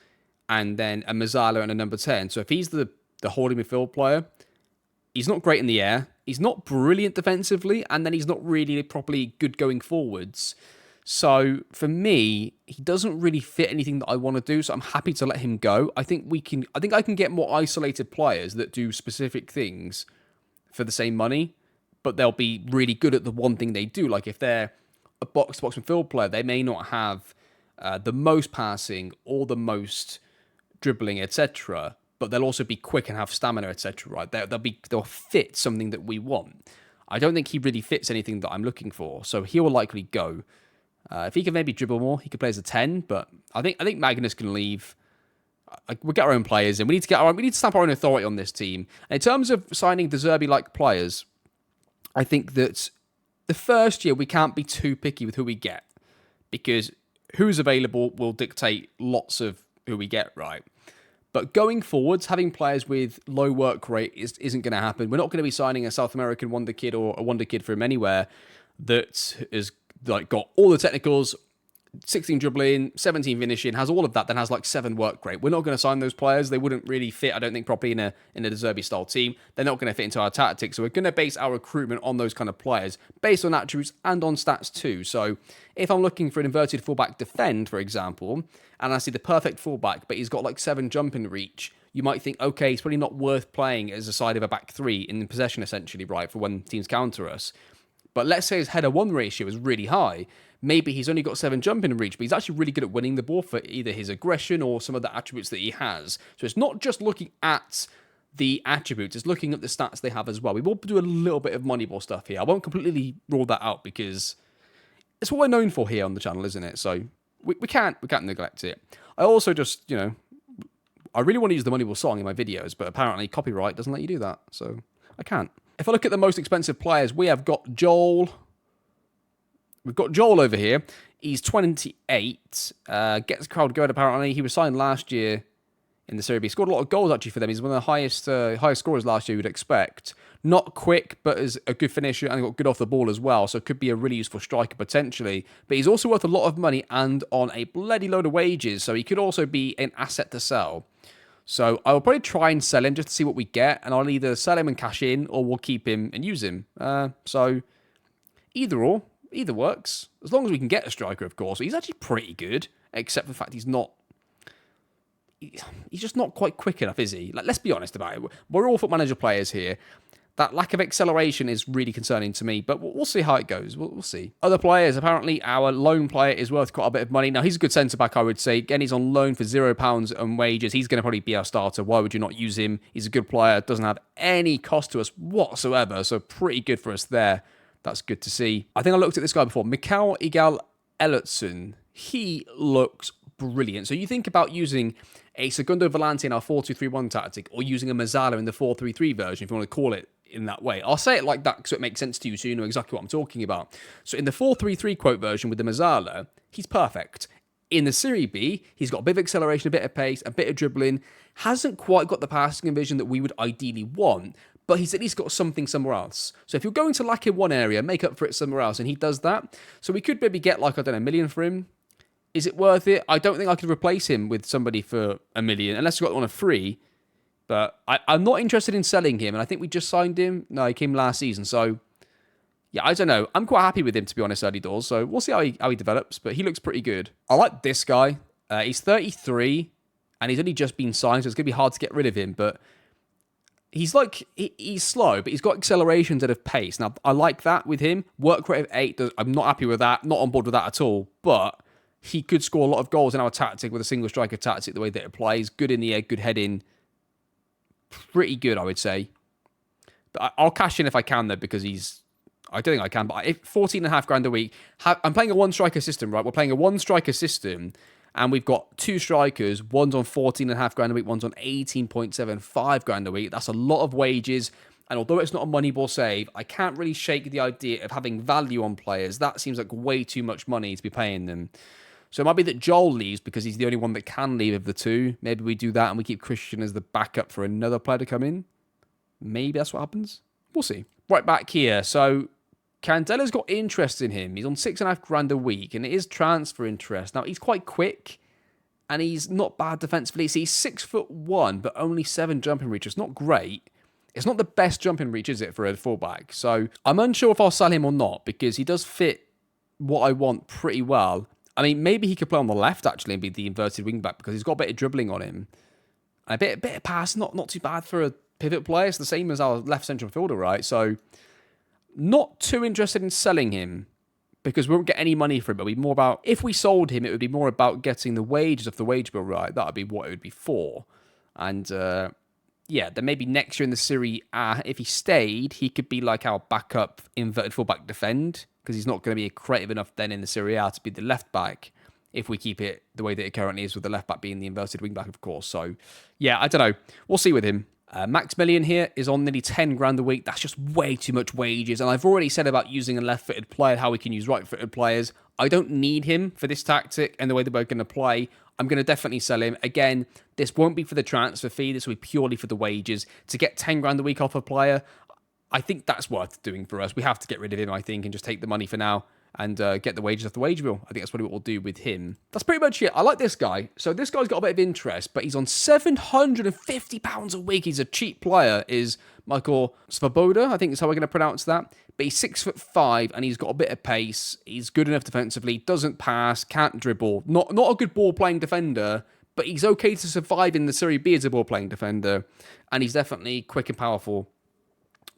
and then a Mazzala and a number 10. So if he's the holding midfield player, he's not great in the air, he's not brilliant defensively, and then he's not really properly good going forwards. So for me, he doesn't really fit anything that I want to do, so I'm happy to let him go. I think I can get more isolated players that do specific things for the same money, but they'll be really good at the one thing they do. Like if they're a box-to-box midfield player, they may not have the most passing or the most dribbling, etc., but they'll also be quick and have stamina, etc. Right? They'll fit something that we want. I don't think he really fits anything that I'm looking for, so he will likely go. If he can maybe dribble more, he could play as a 10, but I think Magnus can leave. We'll get our own players in. We need to stamp our own authority on this team. And in terms of signing De Zerbi-like players, I think that the first year we can't be too picky with who we get, because who's available will dictate lots of who we get, right? But going forwards, having players with low work rate isn't going to happen. We're not going to be signing a South American wonder kid or a wonder kid from anywhere that is like got all the technicals, 16 dribbling, 17 finishing, has all of that, then has like 7 work rate. We're not going to sign those players. They wouldn't really fit, I don't think, properly in a De Zerbi style team. They're not going to fit into our tactics. So we're going to base our recruitment on those kind of players, based on attributes and on stats too. So if I'm looking for an inverted fullback defend, for example, and I see the perfect fullback, but he's got like 7 jump in reach, you might think, okay, it's probably not worth playing as a side of a back 3 in possession, essentially, right, for when teams counter us. But let's say his header-1 ratio is really high. Maybe he's only got 7 jumping reach, but he's actually really good at winning the ball for either his aggression or some of the attributes that he has. So it's not just looking at the attributes, it's looking at the stats they have as well. We will do a little bit of Moneyball stuff here. I won't completely rule that out because it's what we're known for here on the channel, isn't it? So we can't neglect it. I also just, I really want to use the Moneyball song in my videos, but apparently copyright doesn't let you do that, so I can't. If I look at the most expensive players, we have got Joel. We've got Joel over here. He's 28. Gets the crowd going, apparently. He was signed last year in the Serie B. Scored a lot of goals, actually, for them. He's one of the highest scorers last year, you'd expect. Not quick, but is a good finisher and got good off the ball as well. So could be a really useful striker, potentially. But he's also worth a lot of money and on a bloody load of wages. So he could also be an asset to sell. So I will probably try and sell him just to see what we get, and I'll either sell him and cash in, or we'll keep him and use him. So either works, as long as we can get a striker, of course. He's actually pretty good, except for the fact he's just not quite quick enough, is he? Like, let's be honest about it. We're all Foot Manager players here. That lack of acceleration is really concerning to me, but we'll see how it goes. We'll see. Other players, apparently our loan player is worth quite a bit of money. Now, he's a good centre-back, I would say. Again, he's on loan for £0 on wages. He's going to probably be our starter. Why would you not use him? He's a good player. Doesn't have any cost to us whatsoever, so pretty good for us there. That's good to see. I think I looked at this guy before. Mikael Igal Ellertson. He looks brilliant. So you think about using a Segundo Volante in our 4-2-3-1 tactic, or using a Mazzala in the 4-3-3 version, if you want to call it in that way. I'll say it like that so it makes sense to you, so you know exactly what I'm talking about. So in the 4-3-3 quote version with the Mazzala, he's perfect. In the Serie B, he's got a bit of acceleration, a bit of pace, a bit of dribbling, hasn't quite got the passing and vision that we would ideally want, but he's at least got something somewhere else. So if you're going to lack in one area, make up for it somewhere else, and he does that. So we could maybe get like, I don't know, $1 million for him. Is it worth it? I don't think I could replace him with somebody for $1 million, unless you got one on a free. But I'm not interested in selling him, and I think we just signed him. No, he came last season, so Yeah, I don't know. I'm quite happy with him, to be honest, early doors. So we'll see how he develops, but he looks pretty good. I like this guy. He's 33, and he's only just been signed, so it's going to be hard to get rid of him. But he's he's slow, but he's got acceleration instead of pace. Now, I like that with him. Work rate of 8, I'm not happy with that. Not on board with that at all. But he could score a lot of goals in our tactic with a single striker tactic, the way that it plays. Good in the air, good heading. Pretty good, I would say. But I'll cash in if I can, though, because I don't think I can, but 14.5 grand a week. I'm playing a one-striker system, right? We're playing a one-striker system, and we've got 2 strikers. One's on 14.5 grand a week, one's on 18.75 grand a week. That's a lot of wages, and although it's not a Moneyball save, I can't really shake the idea of having value on players. That seems like way too much money to be paying them. So it might be that Joel leaves because he's the only one that can leave of the 2. Maybe we do that, and we keep Christian as the backup for another player to come in. Maybe that's what happens. We'll see. Right back here, so Candella's got interest in him. He's on 6.5 grand a week, and it is transfer interest. Now, he's quite quick, and he's not bad defensively. So he's 6'1", but only 7 jumping reach. It's not great. It's not the best jumping reach, is it, for a fullback? So I'm unsure if I'll sell him or not, because he does fit what I want pretty well. I mean, maybe he could play on the left, actually, and be the inverted wingback, because he's got a bit of dribbling on him. And a bit of pass, not too bad for a pivot player. It's the same as our left central fielder, right? So not too interested in selling him because we won't get any money for him. It'll be more about, if we sold him, it would be more about getting the wages of the wage bill right. That would be what it would be for. And yeah, then maybe next year in the Serie A, if he stayed, he could be like our backup inverted fullback defend, because he's not going to be creative enough then in the Serie A to be the left back if we keep it the way that it currently is, with the left back being the inverted wing back, of course. So yeah, I don't know. We'll see with him. Maximilian here is on nearly 10 grand a week. That's just way too much wages. And I've already said about using a left-footed player, how we can use right-footed players. I don't need him for this tactic and the way that we're going to play. I'm going to definitely sell him. Again, this won't be for the transfer fee. This will be purely for the wages. To get 10 grand a week off a player, I think that's worth doing for us. We have to get rid of him, I think, and just take the money for now and get the wages off the wage bill. I think that's probably what we'll do with him. That's pretty much it. I like this guy. So this guy's got a bit of interest, but he's on £750 a week. He's a cheap player, is Michael Svoboda. I think is how we're going to pronounce that. But he's 6'5", and he's got a bit of pace. He's good enough defensively, doesn't pass, can't dribble. Not a good ball-playing defender, but he's okay to survive in the Serie B as a ball-playing defender. And he's definitely quick and powerful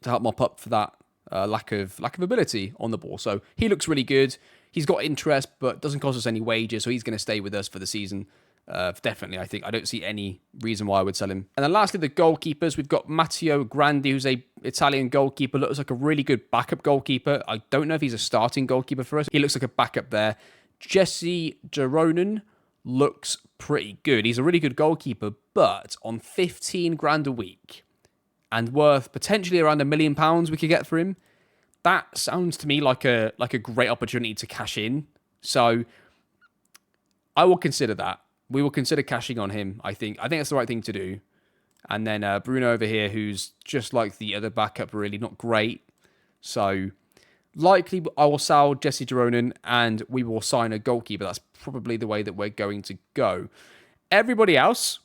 to help mop up for that lack of ability on the ball. So he looks really good. He's got interest, but doesn't cost us any wages, so he's going to stay with us for the season. Definitely, I think. I don't see any reason why I would sell him. And then lastly, the goalkeepers. We've got Matteo Grandi, who's a Italian goalkeeper. Looks like a really good backup goalkeeper. I don't know if he's a starting goalkeeper for us. He looks like a backup there. Jesse Geronen looks pretty good. He's a really good goalkeeper, but on 15 grand a week and worth potentially around £1 million we could get for him. That sounds to me like a great opportunity to cash in. So I will consider that. We will consider cashing on him, I think. I think that's the right thing to do. And then Bruno over here, who's just like the other backup, really not great. So likely I will sell Jesse Geronen and we will sign a goalkeeper. That's probably the way that we're going to go. Everybody else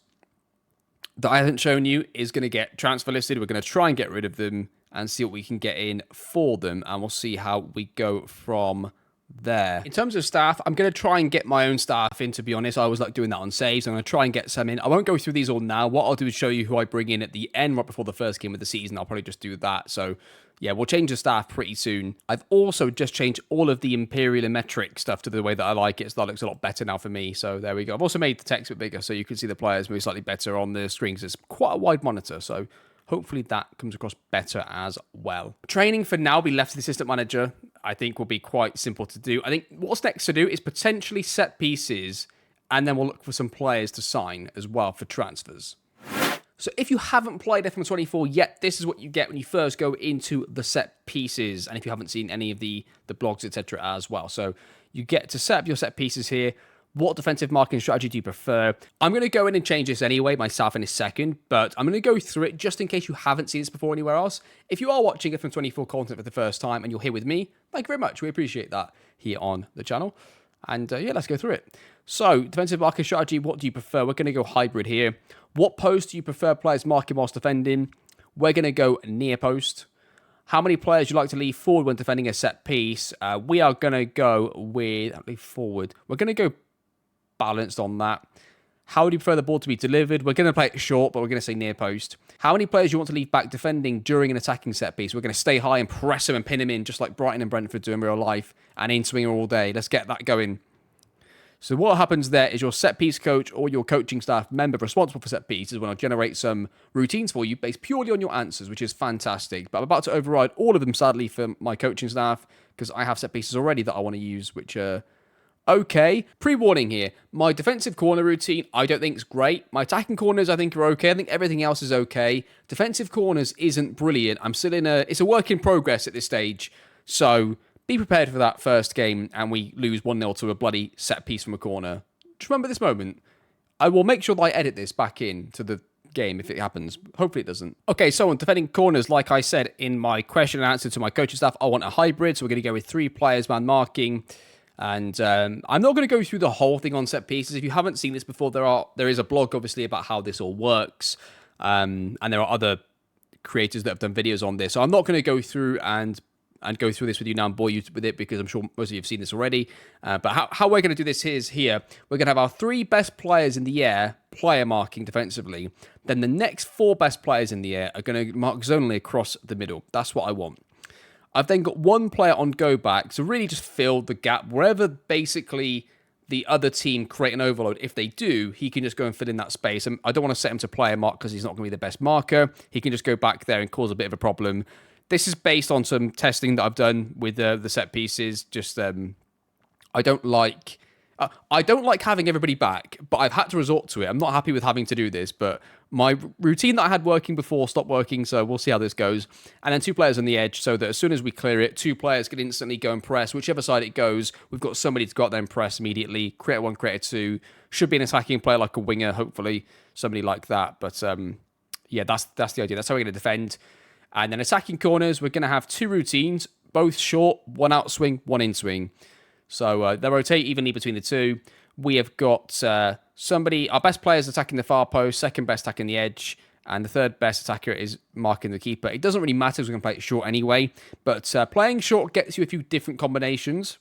that I haven't shown you is going to get transfer listed. We're going to try and get rid of them and see what we can get in for them. And we'll see how we go from there. In terms of staff, I'm going to try and get my own staff in, to be honest. I always like doing that on saves. I'm going to try and get some in. I won't go through these all now. What I'll do is show you who I bring in at the end, right before the first game of the season. I'll probably just do that. So yeah, we'll change the staff pretty soon. I've also just changed all of the Imperial and metric stuff to the way that I like it. So that looks a lot better now for me. So there we go. I've also made the text a bit bigger so you can see the players move slightly better on the screen because it's quite a wide monitor. So hopefully that comes across better as well. Training for now will be left to the assistant manager. I think will be quite simple to do. I think what's next to do is potentially set pieces, and then we'll look for some players to sign as well for transfers. So if you haven't played FM24 yet, this is what you get when you first go into the set pieces. And if you haven't seen any of the blogs, etc. as well. So you get to set up your set pieces here. What defensive marking strategy do you prefer? I'm going to go in and change this anyway, myself in a second, but I'm going to go through it just in case you haven't seen this before anywhere else. If you are watching FM24 content for the first time and you're here with me, thank you very much. We appreciate that here on the channel. And yeah, let's go through it. So, defensive marking strategy, what do you prefer? We're going to go hybrid here. What post do you prefer players marking whilst defending? We're going to go near post. How many players you like to leave forward when defending a set piece? We are going to go with leave forward. We're going to go balanced on that. How do you prefer the ball to be delivered? We're going to play it short, but we're going to say near post. How many players you want to leave back defending during an attacking set piece? We're going to stay high and press them and pin them in, just like Brighton and Brentford do in real life, and in swinger all day. Let's get that going. So what happens there is your set piece coach or your coaching staff member responsible for set pieces will generate some routines for you based purely on your answers, which is fantastic. But I'm about to override all of them, sadly, for my coaching staff because I have set pieces already that I want to use, which are okay. Pre-warning here. My defensive corner routine, I don't think is great. My attacking corners, I think, are okay. I think everything else is okay. Defensive corners isn't brilliant. I'm still it's a work in progress at this stage. So be prepared for that first game and we lose 1-0 to a bloody set piece from a corner. Just remember this moment. I will make sure that I edit this back in to the game if it happens. Hopefully it doesn't. Okay, so on defending corners, like I said in my question and answer to my coaching staff, I want a hybrid. So we're going to go with 3 players, man marking. And I'm not going to go through the whole thing on set pieces. If you haven't seen this before, there is a blog, obviously, about how this all works. And there are other creators that have done videos on this. So I'm not going to go through and go through this with you now and bore you with it because I'm sure most of you have seen this already. But how we're going to do this is here. We're going to have our 3 best players in the air player marking defensively. Then the next 4 best players in the air are going to mark zonally across the middle. That's what I want. I've then got 1 player on go back to really just fill the gap. Wherever basically the other team create an overload, if they do, he can just go and fill in that space. And I don't want to set him to player mark because he's not going to be the best marker. He can just go back there and cause a bit of a problem. This is based on some testing that I've done with the set pieces. Just I don't like having everybody back, but I've had to resort to it. I'm not happy with having to do this, but my routine that I had working before stopped working, so we'll see how this goes. And then 2 players on the edge, so that as soon as we clear it, 2 players can instantly go and press. Whichever side it goes, we've got somebody to go out there and press immediately. Create 1, create 2. Should be an attacking player like a winger, hopefully. Somebody like that. But yeah, that's the idea. That's how we're going to defend. And then attacking corners, we're going to have 2 routines, both short, 1 out swing, 1 in swing. So they rotate evenly between the 2. We have got our best player is attacking the far post, second best attacking the edge, and the third best attacker is marking the keeper. It doesn't really matter because we're going to play it short anyway, but playing short gets you a few different combinations.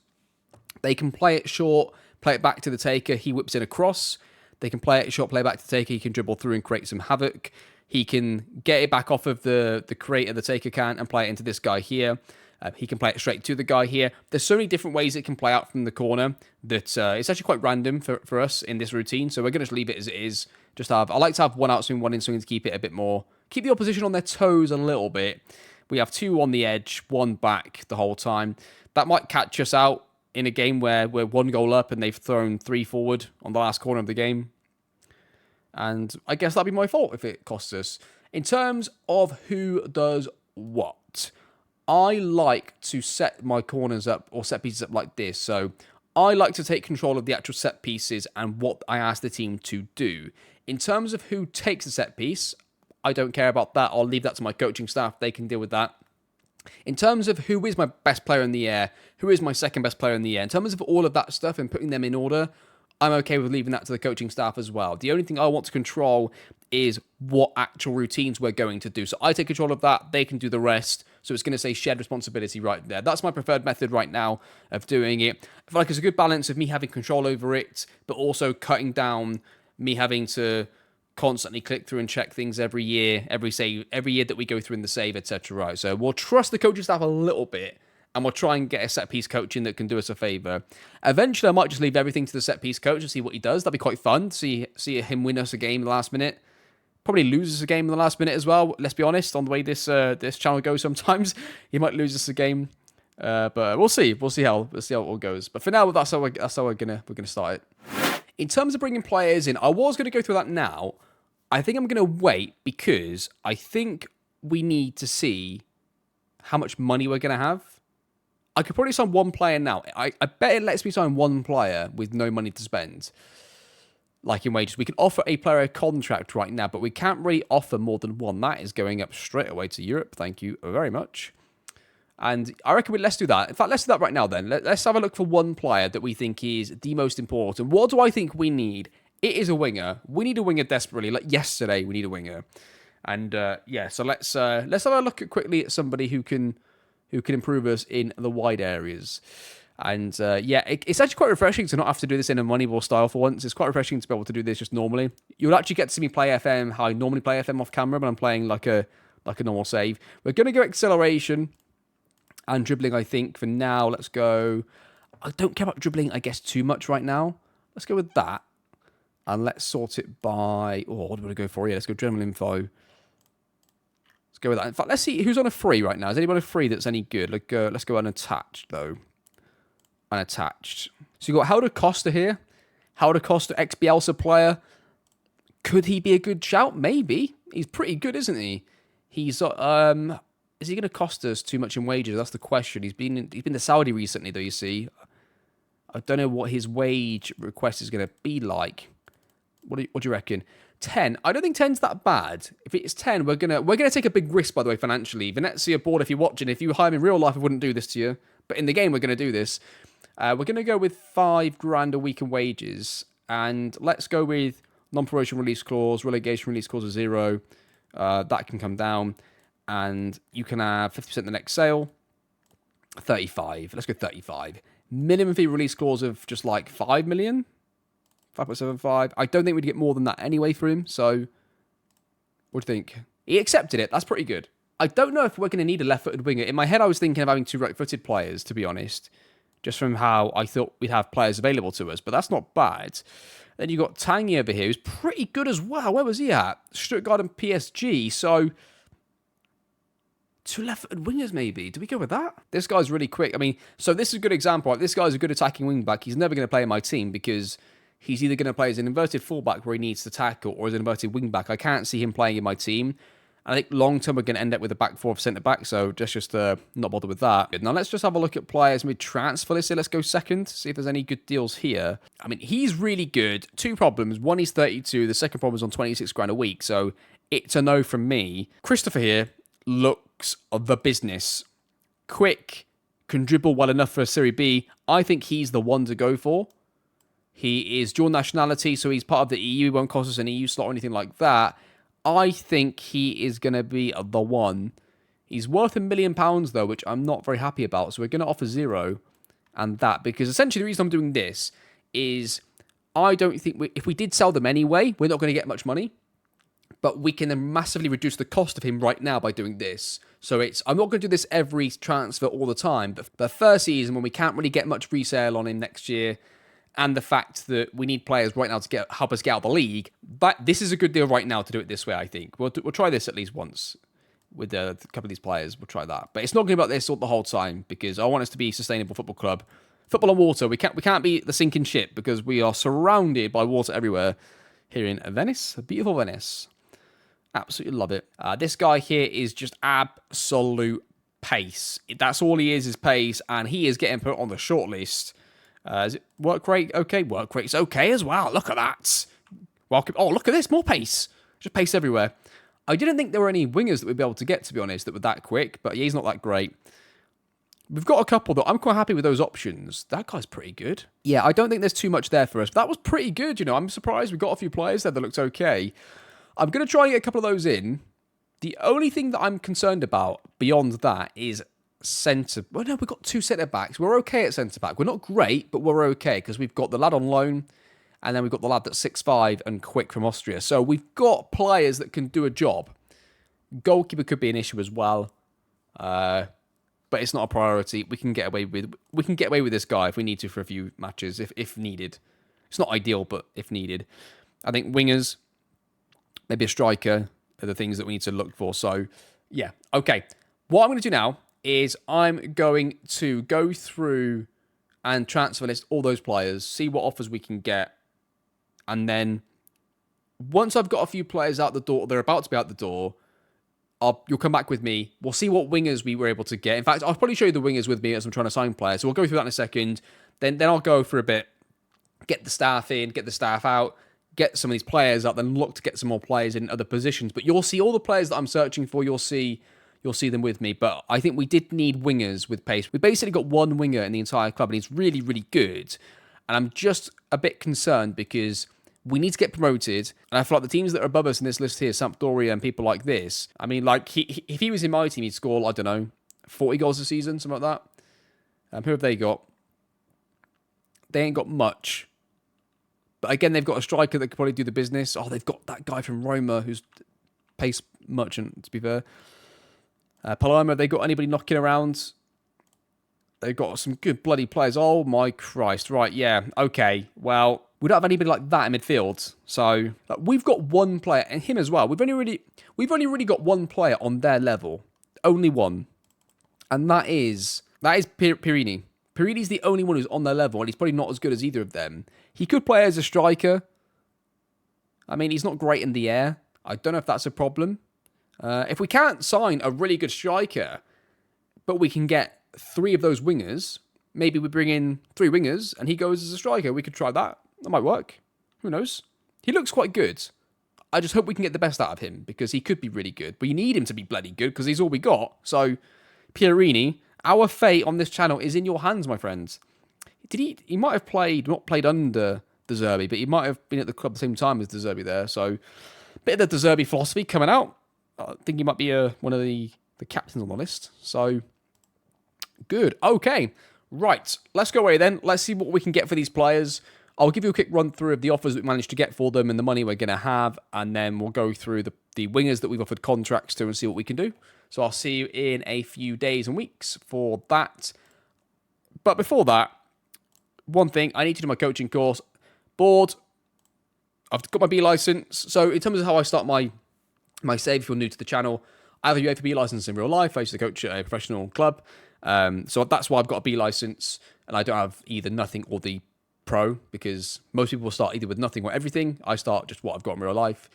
They can play it short, play it back to the taker, he whips in a cross. They can play it short, play back to the taker, he can dribble through and create some havoc. He can get it back off of the creator, the taker can, and play it into this guy here. He can play it straight to the guy here. There's so many different ways it can play out from the corner that it's actually quite random for us in this routine. So we're going to just leave it as it is. I like to have 1 out swing, 1 in swing to keep it a bit more, keep the opposition on their toes a little bit. We have 2 on the edge, 1 back the whole time. That might catch us out in a game where we're 1 goal up and they've thrown 3 forward on the last corner of the game. And I guess that'd be my fault if it costs us. In terms of who does what, I like to set my corners up or set pieces up like this. So I like to take control of the actual set pieces and what I ask the team to do. In terms of who takes the set piece, I don't care about that. I'll leave that to my coaching staff. They can deal with that. In terms of who is my best player in the air, who is my second best player in the air, in terms of all of that stuff and putting them in order, I'm okay with leaving that to the coaching staff as well. The only thing I want to control is what actual routines we're going to do. So I take control of that. They can do the rest. So it's going to say shared responsibility right there. That's my preferred method right now of doing it. I feel like it's a good balance of me having control over it, but also cutting down me having to constantly click through and check things every year, every year that we go through in the save, etc. Right. So we'll trust the coaching staff a little bit. And we'll try and get a set-piece coach in that can do us a favour. Eventually, I might just leave everything to the set-piece coach and see what he does. That'd be quite fun to see him win us a game in the last minute. Probably lose us a game in the last minute as well. Let's be honest, on the way this channel goes sometimes. He might lose us a game. But we'll see. We'll see how it all goes. But for now, that's how we're gonna start it. In terms of bringing players in, I was going to go through that now. I think I'm going to wait because I think we need to see how much money we're going to have. I could probably sign 1 player now. I bet it lets me sign 1 player with no money to spend. Like in wages. We can offer a player a contract right now, but we can't really offer more than 1. That is going up straight away to Europe. Thank you very much. And I reckon let's do that. In fact, let's do that right now then. Let's have a look for 1 player that we think is the most important. What do I think we need? It is a winger. We need a winger desperately. Like yesterday, we need a winger. And yeah, so let's have a look at quickly at somebody who can improve us in the wide areas. And yeah, it's actually quite refreshing to not have to do this in a Moneyball style for once. It's quite refreshing to be able to do this just normally. You'll actually get to see me play FM how I normally play FM off camera, but I'm playing like a normal save. We're going to go acceleration and dribbling, I think, for now. Let's go. I don't care about dribbling, I guess, too much right now. Let's go with that. And let's sort it by... Oh, what do we want to go for? Yeah, let's go general info. Let's go with that. In fact, let's see who's on a free right now. Is anyone on a free that's any good? Let's go unattached, though. Unattached. So you've got Helder Costa here. Helder Costa, ex-Bielsa player. Could he be a good shout? Maybe. He's pretty good, isn't he? He's... Is he going to cost us too much in wages? That's the question. He's been to Saudi recently, though, you see. I don't know what his wage request is going to be like. What do you reckon? 10. I don't think 10's that bad. If it's 10, we're gonna take a big risk, by the way, financially. Venezia board, if you're watching, if you hire me in real life, I wouldn't do this to you. But in the game, we're going to do this. We're going to go with $5,000 a week in wages. And let's go with non-promotion release clause, relegation release clause of 0. That can come down. And you can have 50% the next sale. 35. Let's go 35. Minimum fee release clause of just like 5 million. 5.75. I don't think we'd get more than that anyway for him. So, what do you think? He accepted it. That's pretty good. I don't know if we're going to need a left-footed winger. In my head, I was thinking of having 2 right-footed players, to be honest. Just from how I thought we'd have players available to us. But that's not bad. Then you got Tanguy over here, who's pretty good as well. Where was he at? Stuttgart and PSG. So... 2 left-footed wingers, maybe. Do we go with that? This guy's really quick. I mean, so this is a good example. Right? This guy's a good attacking wing-back. He's never going to play in my team because he's either going to play as an inverted full-back where he needs to tackle or as an inverted wing-back. I can't see him playing in my team. And I think long-term we're going to end up with a back 4 of centre-back, so just not bother with that. Now, let's just have a look at players mid-transfer. Let's go second, see if there's any good deals here. I mean, he's really good. 2 problems. One, he's 32. The second problem is on 26 grand a week, so it's a no from me. Christopher here looks the business. Quick, can dribble well enough for a Serie B. I think he's the one to go for. He is dual nationality, so he's part of the EU. He won't cost us an EU slot or anything like that. I think he is going to be the one. He's worth £1 million, though, which I'm not very happy about. So we're going to offer 0 and that. Because essentially the reason I'm doing this is I don't think... if we did sell them anyway, we're not going to get much money. But we can then massively reduce the cost of him right now by doing this. So I'm not going to do this every transfer all the time. But the first season, when we can't really get much resale on him next year, and the fact that we need players right now to help us get out of the league, but this is a good deal right now to do it this way, I think. We'll try this at least once with a couple of these players. We'll try that. But it's not going to be about this the whole time because I want us to be a sustainable football club. Football on water. We can't be the sinking ship because we are surrounded by water everywhere here in Venice. Beautiful Venice. Absolutely love it. This guy here is just absolute pace. That's all he is pace, and he is getting put on the shortlist. Is it work rate? Okay, work rate's okay as well. Look at that. Welcome. Oh, look at this. More pace. Just pace everywhere. I didn't think there were any wingers that we'd be able to get, to be honest, that were that quick, but yeah, he's not that great. We've got a couple, though. I'm quite happy with those options. That guy's pretty good. Yeah, I don't think there's too much there for us. That was pretty good, I'm surprised we got a few players there that looked okay. I'm going to try and get a couple of those in. The only thing that I'm concerned about beyond that is centre... Well, no, we've got 2 centre-backs. We're okay at centre-back. We're not great, but we're okay because we've got the lad on loan and then we've got the lad that's 6'5" and quick from Austria. So we've got players that can do a job. Goalkeeper could be an issue as well, but it's not a priority. We can get away with this guy if we need to for a few matches, if needed. It's not ideal, but if needed. I think wingers... maybe a striker are the things that we need to look for. So, yeah. Okay. What I'm going to do now is I'm going to go through and transfer list all those players, see what offers we can get. And then once I've got a few players out the door, they're about to be out the door, you'll come back with me. We'll see what wingers we were able to get. In fact, I'll probably show you the wingers with me as I'm trying to sign players. So we'll go through that in a second. Then I'll go for a bit, get the staff in, get the staff out, get some of these players up, then look to get some more players in other positions. But you'll see all the players that I'm searching for. You'll see them with me. But I think we did need wingers with pace. We basically got one winger in the entire club, and he's really, really good. And I'm just a bit concerned because We need to get promoted. And I feel like the teams that are above us in this list here, Sampdoria and people like this, I mean, like, if he was in my team, he'd score, I don't know, 40 goals a season, something like that. Who have they got? They ain't got much. But again, they've got a striker that could probably do the business. Oh, they've got that guy from Roma who's pace merchant, to be fair. Palermo, they got anybody knocking around? They've got some good bloody players. Oh my Christ. Right, yeah. Okay. Well, we don't have anybody like that in midfield. So we've got one player, and him as well. We've only really got one player on their level. Only one. And that is Pirini. Pirini's the only one who's on their level, and he's probably not as good as either of them. He could play as a striker. I mean, he's not great in the air. I don't know if that's a problem. If we can't sign a really good striker, but we can get 3 of those wingers, maybe we bring in 3 wingers and he goes as a striker. We could try that. That might work. Who knows? He looks quite good. I just hope we can get the best out of him because he could be really good. But you need him to be bloody good because he's all we got. So, Pierini, our fate on this channel is in your hands, my friends. He might have not played under De Zerbi, but he might have been at the club at the same time as De Zerbi there. So, bit of the De Zerbi philosophy coming out. I think he might be one of the captains on the list. So, good. Okay. Right. Let's go away then. Let's see what we can get for these players. I'll give you a quick run through of the offers that we managed to get for them and the money we're going to have. And then we'll go through the wingers that we've offered contracts to and see what we can do. So I'll see you in a few days and weeks for that. But before that, one thing, I need to do my coaching course. Bored. I've got my B license. So in terms of how I start my save, if you're new to the channel, I have a UEFA B license in real life. I used to coach at a professional club. So that's why I've got a B license, and I don't have either nothing or the pro, because most people will start either with nothing or everything. I start just what I've got in real life.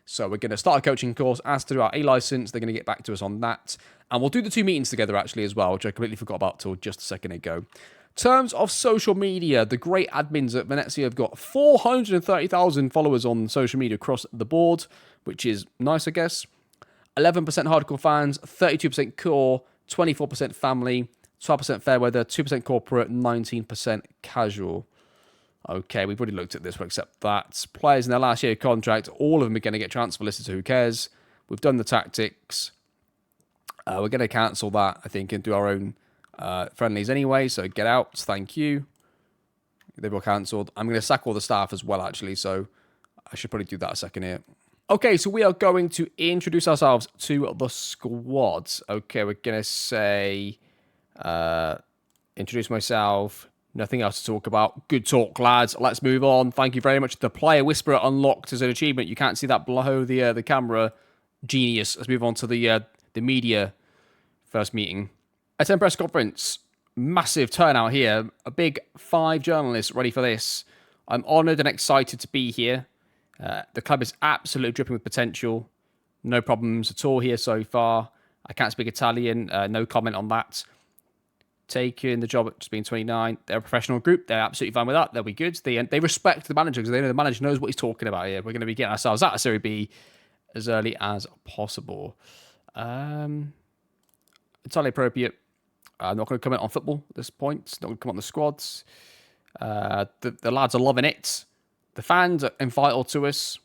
So we're going to start a coaching course, ask to do our A license. They're going to get back to us on that. And we'll do the 2 meetings together actually as well, which I completely forgot about till just a second ago. Terms of social media, the great admins at Venezia have got 430,000 followers on social media across the board, which is nice, I guess. 11% hardcore fans, 32% core, 24% family, 12% fair weather, 2% corporate, 19% casual. Okay, we've already looked at this, we'll accept that. Players in their last year contract, all of them are going to get transfer listed, so who cares? We've done the tactics. We're going to cancel that, I think, and do our own friendlies anyway, so get out, thank you. They've all cancelled. I'm going to sack all the staff as well, actually, so I should probably do that a second here. Okay, so we are going to introduce ourselves to the squad. Okay, we're going to say, introduce myself, nothing else to talk about. Good talk, lads. Let's move on. Thank you very much. The Player Whisperer unlocked as an achievement. You can't see that below the camera. Genius. Let's move on to the media first meeting. A10 press conference. Massive turnout here. A big 5 journalists ready for this. I'm honoured and excited to be here. The club is absolutely dripping with potential. No problems at all here so far. I can't speak Italian. No comment on that. Taking the job at just being 29. They're a professional group. They're absolutely fine with that. They'll be good. They respect the manager because they know the manager knows what he's talking about here. We're going to be getting ourselves out of Serie B as early as possible. Entirely appropriate. I'm not going to comment on football at this point. Not going to comment on the squads. The lads are loving it. The fans are entitled to us.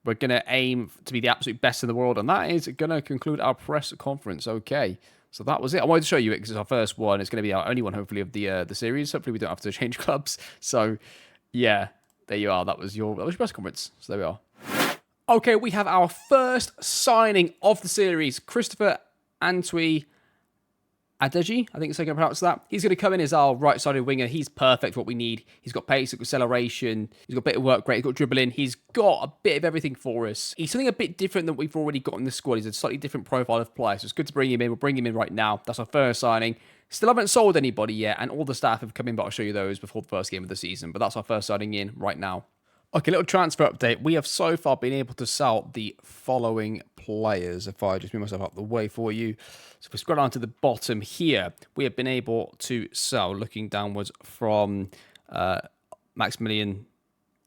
We're going to aim to be the absolute best in the world, and that is going to conclude our press conference. Okay, so that was it. I wanted to show you it because it's our first one. It's going to be our only one, hopefully, of the series. Hopefully, we don't have to change clubs. So, yeah, there you are. That was your press conference. So there we are. Okay, we have our first signing of the series. Christopher Antwi Adeji, I think it's how you can pronounce that. He's going to come in as our right-sided winger. He's perfect for what we need. He's got pace, he's got acceleration, he's got a bit of work rate, he's got dribbling. He's got a bit of everything for us. He's something a bit different than we've already got in the squad. He's a slightly different profile of player, so it's good to bring him in. We'll bring him in right now. That's our first signing. Still haven't sold anybody yet, and all the staff have come in, but I'll show you those before the first game of the season. But that's our first signing in right now. Okay, little transfer update. We have so far been able to sell the following players. If I just move myself up the way for you. So if we scroll down to the bottom here, we have been able to sell, looking downwards, from Maximilian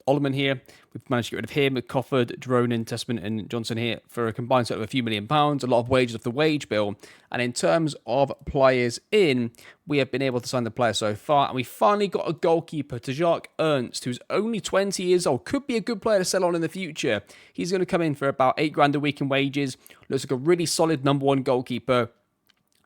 Ollerman here. We've managed to get rid of him, Cofford, Dronin, Testament, and Johnson here for a combined sort of a few £1,000,000, a lot of wages off the wage bill. And in terms of players in, we have been able to sign the player so far, and we finally got a goalkeeper, Tajak Ernst, who's only 20 years old, could be a good player to sell on in the future. He's going to come in for about £8,000 a week in wages. Looks like a really solid #1 goalkeeper.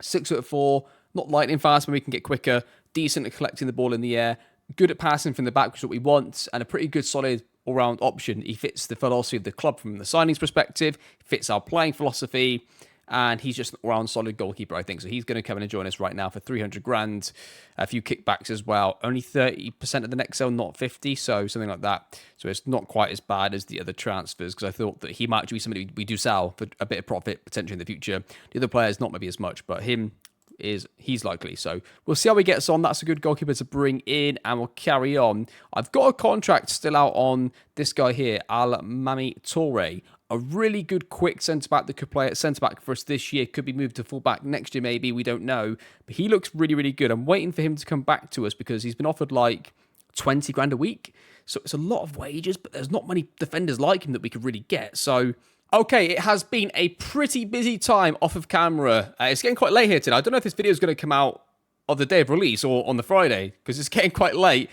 6'4", not lightning fast, but we can get quicker. Decent at collecting the ball in the air. Good at passing from the back, which is what we want, and a pretty good solid all-round option. He fits the philosophy of the club from the signings perspective, fits our playing philosophy, and he's just an all-round solid goalkeeper, I think. So he's going to come in and join us right now for £300,000. A few kickbacks as well. Only 30% of the next sale, not 50, so something like that. So it's not quite as bad as the other transfers, because I thought that he might actually be somebody we do sell for a bit of profit potentially in the future. The other players, not maybe as much, but he's likely. So we'll see how he gets on. That's a good goalkeeper to bring in, and we'll carry on. I've got a contract still out on this guy here, Al-Mami Toure. A really good quick centre-back that could play at centre-back for us this year. Could be moved to full-back next year maybe, we don't know. But he looks really, really good. I'm waiting for him to come back to us because he's been offered like 20 grand a week. So it's a lot of wages, but there's not many defenders like him that we could really get. So, okay, it has been a pretty busy time off of camera. It's getting quite late here today. I don't know if this video is going to come out on the day of release or on the Friday because it's getting quite late.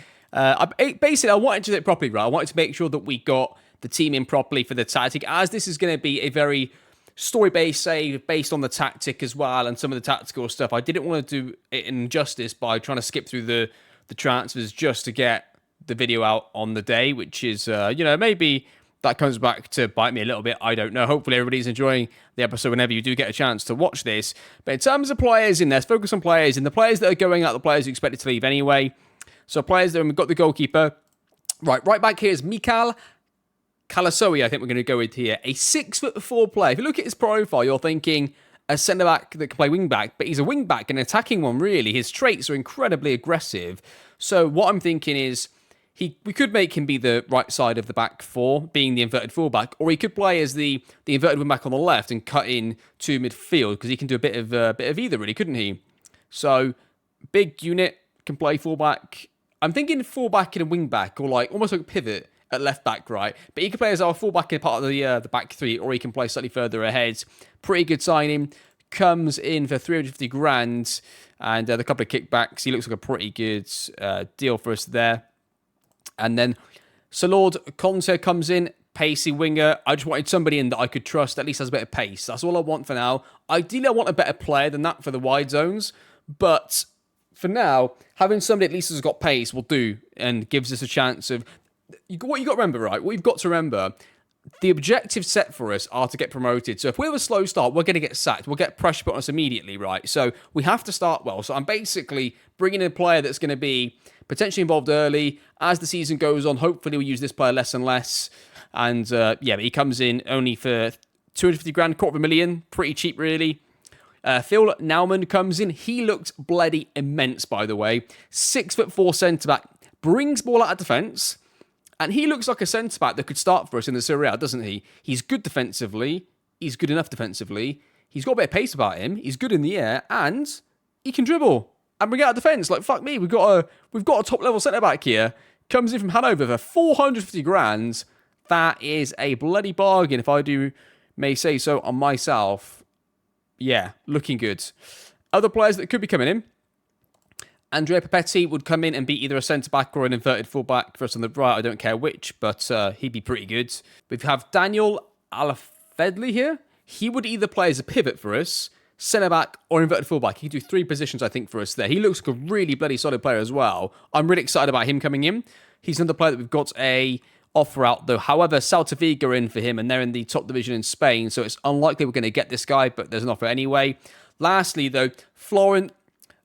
Basically, I wanted to do it properly, right? I wanted to make sure that we got the team in properly for the tactic, as this is going to be a very story-based save based on the tactic as well and some of the tactical stuff. I didn't want to do it injustice by trying to skip through the transfers just to get the video out on the day, which is, maybe that comes back to bite me a little bit. I don't know. Hopefully everybody's enjoying the episode whenever you do get a chance to watch this. But in terms of players in there, let's focus on players. And the players that are going out, the players who expected to leave anyway. So players there, we've got the goalkeeper. Right back here is Mikal Kalasowi, I think we're going to go with here. A 6'4" player. If you look at his profile, you're thinking a centre-back that can play wing-back, but he's a wing-back, an attacking one, really. His traits are incredibly aggressive. So what I'm thinking is we could make him be the right side of the back four, being the inverted fullback, or he could play as the inverted wing-back on the left and cut in to midfield, because he can do a bit of either, really, couldn't he? So, big unit, can play fullback. I'm thinking fullback and a wing-back, or like almost like a pivot at left back, right? But he can play as our fullback in part of the back three, or he can play slightly further ahead. Pretty good signing. Comes in for 350 grand, and a couple of kickbacks. He looks like a pretty good deal for us there. And then Salord Conte comes in, pacey winger. I just wanted somebody in that I could trust, at least has a bit of pace. That's all I want for now. Ideally, I want a better player than that for the wide zones, but for now, having somebody at least who's got pace will do, and gives us a chance of... What you got to remember, right? What you've got to remember, the objectives set for us are to get promoted. So if we have a slow start, we're going to get sacked. We'll get pressure put on us immediately, right? So we have to start well. So I'm basically bringing in a player that's going to be potentially involved early. As the season goes on, hopefully we'll use this player less and less. And but he comes in only for 250 grand, $250,000. Pretty cheap, really. Phil Naumann comes in. He looks bloody immense, by the way. 6'4" centre-back. Brings ball out of defence. And he looks like a centre-back that could start for us in the Serie A, doesn't he? He's good defensively. He's good enough defensively. He's got a bit of pace about him. He's good in the air. And he can dribble and bring out defence. Like, fuck me. We've got a top-level centre-back here. Comes in from Hanover for 450 grand. That is a bloody bargain, if I may say so on myself. Yeah, looking good. Other players that could be coming in. Andrea Papetti would come in and be either a centre-back or an inverted full-back for us on the right. I don't care which, but he'd be pretty good. We have Daniel Alafedli here. He would either play as a pivot for us, centre-back or inverted full-back. He could do 3 positions, I think, for us there. He looks like a really bloody solid player as well. I'm really excited about him coming in. He's another player that we've got a offer out, though. However, Celta Vigo are in for him, and they're in the top division in Spain, so it's unlikely we're going to get this guy, but there's an offer anyway. Lastly, though, Florent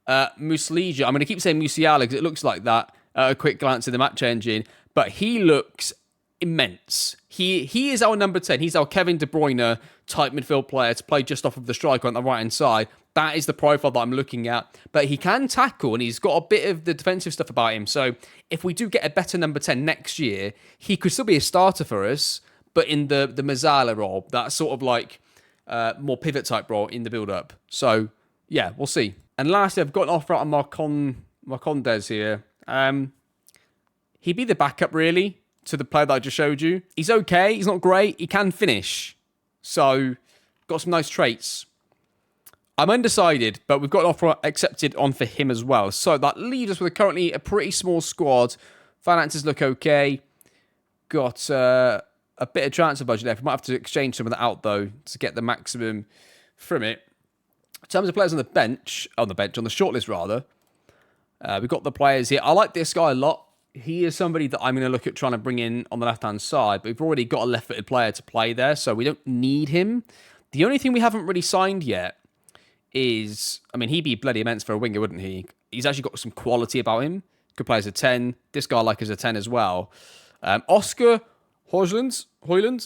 Muslija. I'm going to keep saying Musiala because it looks like that at a quick glance at the match engine, but he looks immense. He is our number 10. He's our Kevin De Bruyne type midfield player to play just off of the striker on the right-hand side. That is the profile that I'm looking at. But he can tackle, and he's got a bit of the defensive stuff about him. So if we do get a better number 10 next year, he could still be a starter for us, but in the Mazzala role, that sort of like more pivot type role in the build-up. So yeah, we'll see. And lastly, I've got an offer out on Marcondes here. He'd be the backup, really. to the player that I just showed you. He's okay. He's not great. He can finish. So, got some nice traits. I'm undecided, but we've got an offer accepted on for him as well. So, that leaves us with currently a pretty small squad. Finances look okay. Got a bit of transfer budget there. We might have to exchange some of that out, though, to get the maximum from it. In terms of players on the shortlist, rather. We've got the players here. I like this guy a lot. He is somebody that I'm going to look at trying to bring in on the left-hand side, but we've already got a left-footed player to play there, so we don't need him. The only thing we haven't really signed yet is, I mean, he'd be bloody immense for a winger, wouldn't he? He's actually got some quality about him. Could play as a 10. This guy I like as a 10 as well. Oscar Hoyland? I'm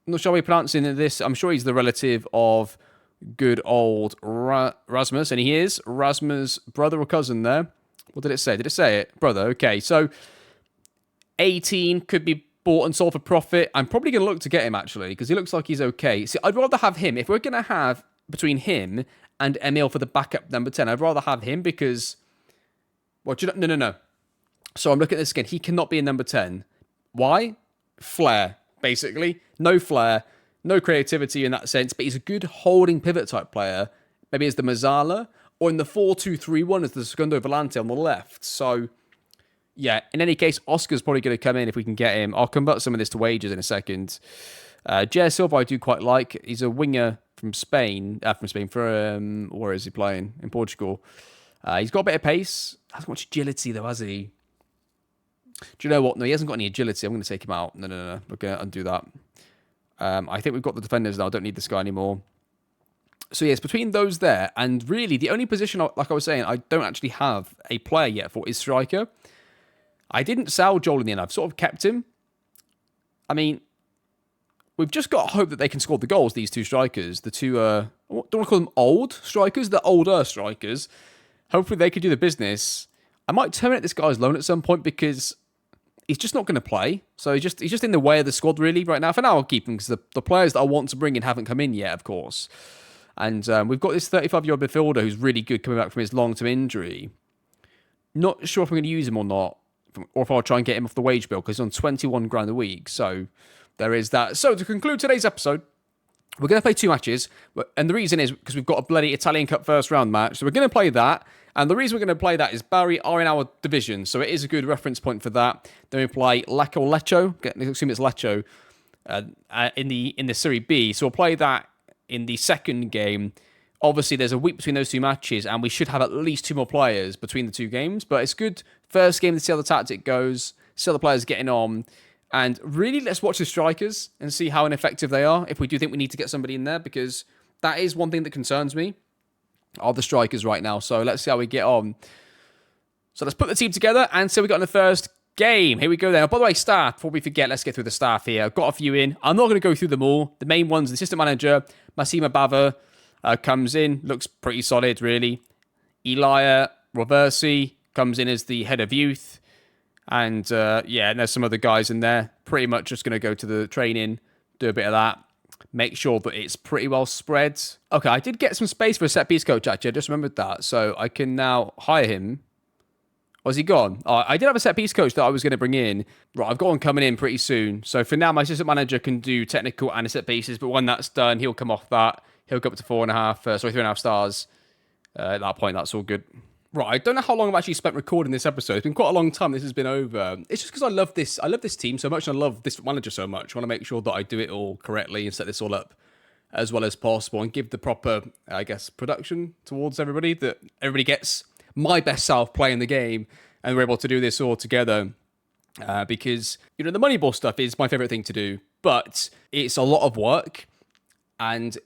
not sure how we're pronouncing this. I'm sure he's the relative of good old Rasmus, and he is Rasmus' brother or cousin there. What did it say? Did it say it? Brother, okay. So, 18 could be bought and sold for profit. I'm probably going to look to get him, actually, because he looks like he's okay. See, I'd rather have him. If we're going to have between him and Emil for the backup number 10, I'd rather have him because... Well, no. So I'm looking at this again. He cannot be a number 10. Why? Flair, basically. No flair, no creativity in that sense, but he's a good holding pivot type player. Maybe as the Mazzala, or in the 4-2-3-1 as the Segundo Volante on the left. So... Yeah, in any case, Oscar's probably going to come in if we can get him. I'll convert some of this to wages in a second. Jay Silva I do quite like. He's a winger from Spain. Where is he playing? In Portugal. He's got a bit of pace. Hasn't got much agility though, has he? Do you know what? No, he hasn't got any agility. I'm going to take him out. No. We're going to undo that. I think we've got the defenders now. I don't need this guy anymore. So yes, between those there, and really the only position, like I was saying, I don't actually have a player yet for is striker. I didn't sell Joel in the end. I've sort of kept him. I mean, we've just got to hope that they can score the goals, these two strikers. The two, don't want to call them old strikers, the older strikers. Hopefully they could do the business. I might terminate this guy's loan at some point because he's just not going to play. So he's just in the way of the squad really right now. For now, I'll keep him because the players that I want to bring in haven't come in yet, of course. And we've got this 35-year-old midfielder who's really good coming back from his long-term injury. Not sure if I'm going to use him or not. Or if I'll try and get him off the wage bill, because he's on 21 grand a week. So there is that. So to conclude today's episode, we're going to play 2 matches. And the reason is because we've got a bloody Italian Cup first round match. So we're going to play that. And the reason we're going to play that is Barry are in our division. So it is a good reference point for that. Then we play Lecco. I assume it's Lecco in the Serie B. So we'll play that in the second game. Obviously, there's a week between those 2 matches, and we should have at least 2 more players between the 2 games. But it's good first game to see how the tactic goes, see how the players are getting on. And really, let's watch the strikers and see how ineffective they are, if we do think we need to get somebody in there, because that is one thing that concerns me, are the strikers right now. So let's see how we get on. So let's put the team together and see what we got in the first game. Here we go then. Oh, by the way, staff, before we forget, let's get through the staff here. I've got a few in. I'm not going to go through them all. The main ones, the assistant manager, Massimo Bava, comes in, looks pretty solid, really. Elia Roversi comes in as the head of youth. And, and there's some other guys in there. Pretty much just going to go to the training, do a bit of that. Make sure that it's pretty well spread. Okay, I did get some space for a set-piece coach, actually. I just remembered that. So I can now hire him. Or is he gone? Oh, I did have a set-piece coach that I was going to bring in. Right, I've got one coming in pretty soon. So for now, my assistant manager can do technical and set pieces. But when that's done, he'll come off that. He'll go up to 3.5 stars. At that point, that's all good. Right, I don't know how long I've actually spent recording this episode. It's been quite a long time this has been over. It's just because I love this. I love this team so much, and I love this manager so much. I want to make sure that I do it all correctly and set this all up as well as possible and give the proper, I guess, production towards everybody, that everybody gets my best self playing the game, and we're able to do this all together. Because, the Moneyball stuff is my favourite thing to do, but it's a lot of work, and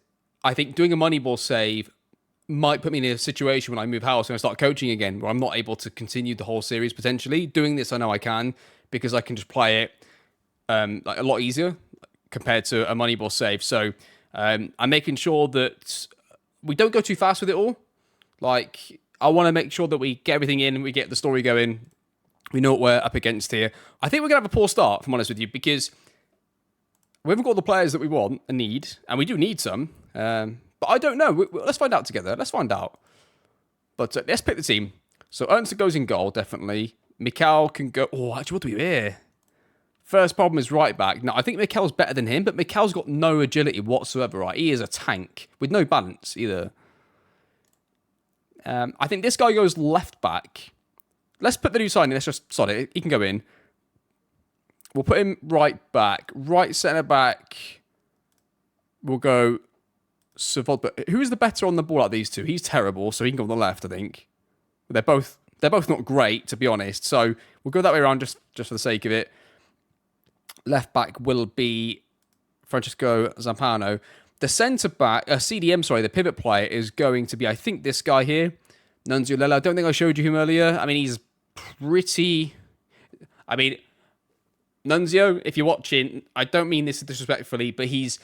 I think doing a Moneyball save might put me in a situation when I move house and I start coaching again, where I'm not able to continue the whole series potentially. Doing this, I know I can, because I can just play it like a lot easier compared to a Moneyball save. So I'm making sure that we don't go too fast with it all. Like, I want to make sure that we get everything in and we get the story going. We know what we're up against here. I think we're going to have a poor start, if I'm honest with you, because we haven't got all the players that we want and need, and we do need some. But I don't know. Let's find out together. Let's find out. But let's pick the team. So Ernst goes in goal, definitely. Mikal can go... Oh, actually, what do we do here? First problem is right back. Now, I think Mikel's better than him, but Mikel's got no agility whatsoever, right? He is a tank with no balance either. I think this guy goes left back. Let's put the new signing. Let's just sod it. He can go in. We'll put him right back. Right centre back. We'll go Savod. But who's the better on the ball out of these two? He's terrible, so he can go on the left, I think. They're both not great, to be honest. So we'll go that way around just for the sake of it. Left back will be Francesco Zampano. The centre back, CDM, sorry, the pivot player is going to be, I think, this guy here, Nunzio Lella. I don't think I showed you him earlier. I mean, he's pretty... I mean, Nunzio, if you're watching, I don't mean this disrespectfully, but he's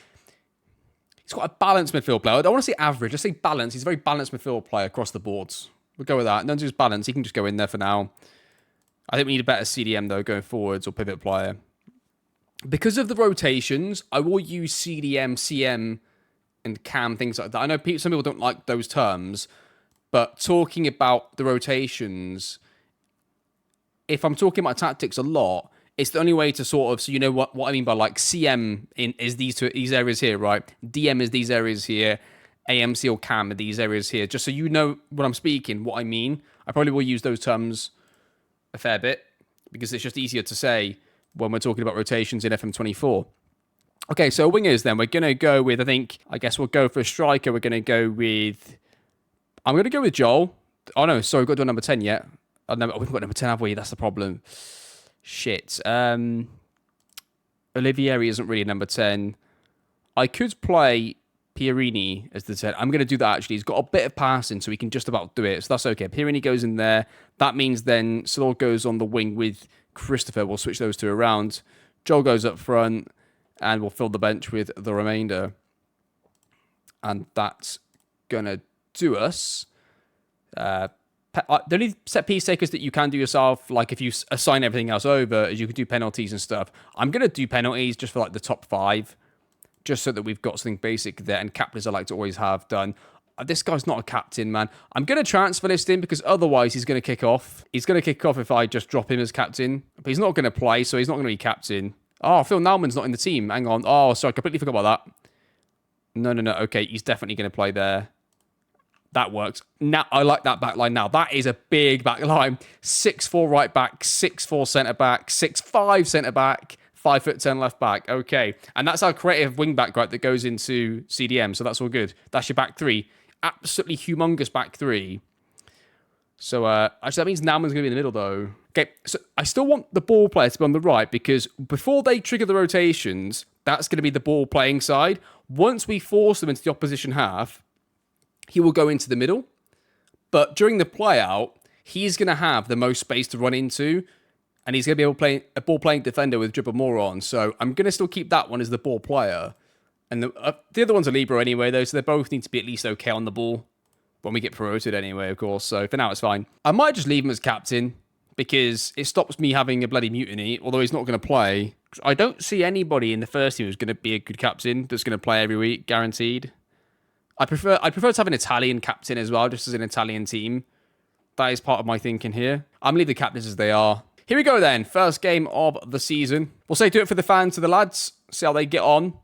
got a balanced midfield player. I don't want to say average, I say balanced. He's a very balanced midfield player across the boards. We'll go with that. Nunzio's balanced. He can just go in there for now. I think we need a better CDM, though, going forwards, or pivot player. Because of the rotations, I will use CDM, CM, and CAM, things like that. I know some people don't like those terms, but talking about the rotations, if I'm talking about tactics a lot, it's the only way to sort of, so you know what I mean by like CM is these areas here, right? DM is these areas here. AMC or CAM are these areas here. Just so you know what I'm speaking, what I mean. I probably will use those terms a fair bit because it's just easier to say when we're talking about rotations in FM24. Okay, so wingers then. We're going to go with, I guess we'll go for a striker. I'm going to go with Joel. Oh, no, sorry, we've got to do number 10 yet. Oh, no, we haven't got number 10, have we? That's the problem. Shit. Olivieri isn't really number 10. I could play Pierini as the 10. I'm going to do that, actually. He's got a bit of passing, so he can just about do it. So that's okay. Pierini goes in there. That means then Salor goes on the wing with Christopher. We'll switch those two around. Joel goes up front, and we'll fill the bench with the remainder. And that's going to do us. The only set piece takers that you can do yourself, like if you assign everything else over, is you can do penalties and stuff. I'm going to do penalties just for like the top 5, just so that we've got something basic there. And captains I like to always have done. This guy's not a captain, man. I'm going to transfer list him because otherwise he's going to kick off. He's going to kick off if I just drop him as captain. But he's not going to play, so he's not going to be captain. Oh, Phil Nauman's not in the team. Hang on. Oh, sorry, I completely forgot about that. No. Okay, he's definitely going to play there. That works. Now, I like that back line now. That is a big back line. 6'4" right back, 6'4" centre back, 6'5" centre back, 5'10" left back. Okay. And that's our creative wing back, right, that goes into CDM. So that's all good. That's your back 3. Absolutely humongous back 3. So, actually, that means Nauman's going to be in the middle, though. Okay, so I still want the ball player to be on the right because before they trigger the rotations, that's going to be the ball playing side. Once we force them into the opposition half, he will go into the middle. But during the play out, he's going to have the most space to run into, and he's going to be able to play a ball-playing defender with dribble more on. So I'm going to still keep that one as the ball player. And the other one's a Libero anyway, though, so they both need to be at least okay on the ball when we get promoted anyway, of course. So for now, it's fine. I might just leave him as captain because it stops me having a bloody mutiny, although he's not going to play. I don't see anybody in the first team who's going to be a good captain that's going to play every week, guaranteed. I prefer to have an Italian captain as well, just as an Italian team. That is part of my thinking here. I'm going to leave the captains as they are. Here we go then. First game of the season. We'll say do it for the fans, to the lads. See how they get on.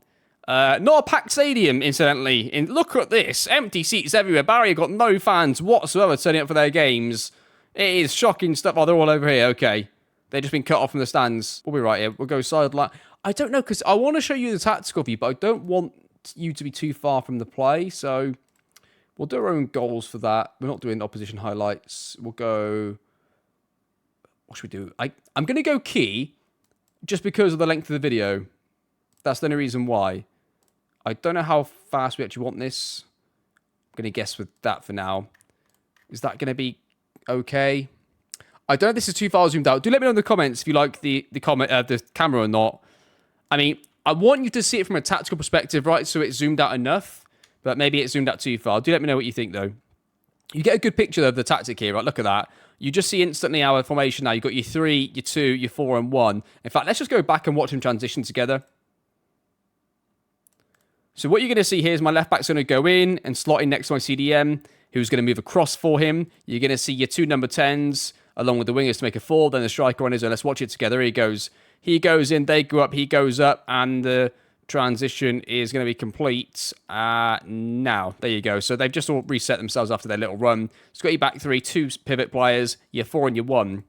Not a packed stadium, incidentally. Look at this. Empty seats everywhere. Barry got no fans whatsoever turning up for their games. It is shocking stuff. Oh, they're all over here. Okay. They've just been cut off from the stands. We'll be right here. We'll go sideline. I don't know, because I want to show you the tactical view, but I don't want you to be too far from the play. So we'll do our own goals for that. We're not doing opposition highlights. We'll go... What should we do? I'm going to go key just because of the length of the video. That's the only reason why. I don't know how fast we actually want this. I'm going to guess with that for now. Is that going to be okay? I don't know if this is too far zoomed out. Do let me know in the comments if you like the camera or not. I mean, I want you to see it from a tactical perspective, right? So it's zoomed out enough, but maybe it's zoomed out too far. Do let me know what you think, though. You get a good picture of the tactic here, right? Look at that. You just see instantly our formation now. You've got your 3, your 2, your 4, and 1. In fact, let's just go back and watch them transition together. So what you're going to see here is my left back's going to go in and slot in next to my CDM, who's going to move across for him. You're going to see your 2 number 10s. along with the wingers to make a 4. Then the striker on his own. Let's watch it together. Here he goes. He goes in, they go up, he goes up, and the transition is going to be complete now. There you go. So they've just all reset themselves after their little run. It's got your back 3, 2 pivot players, your 4 and your 1.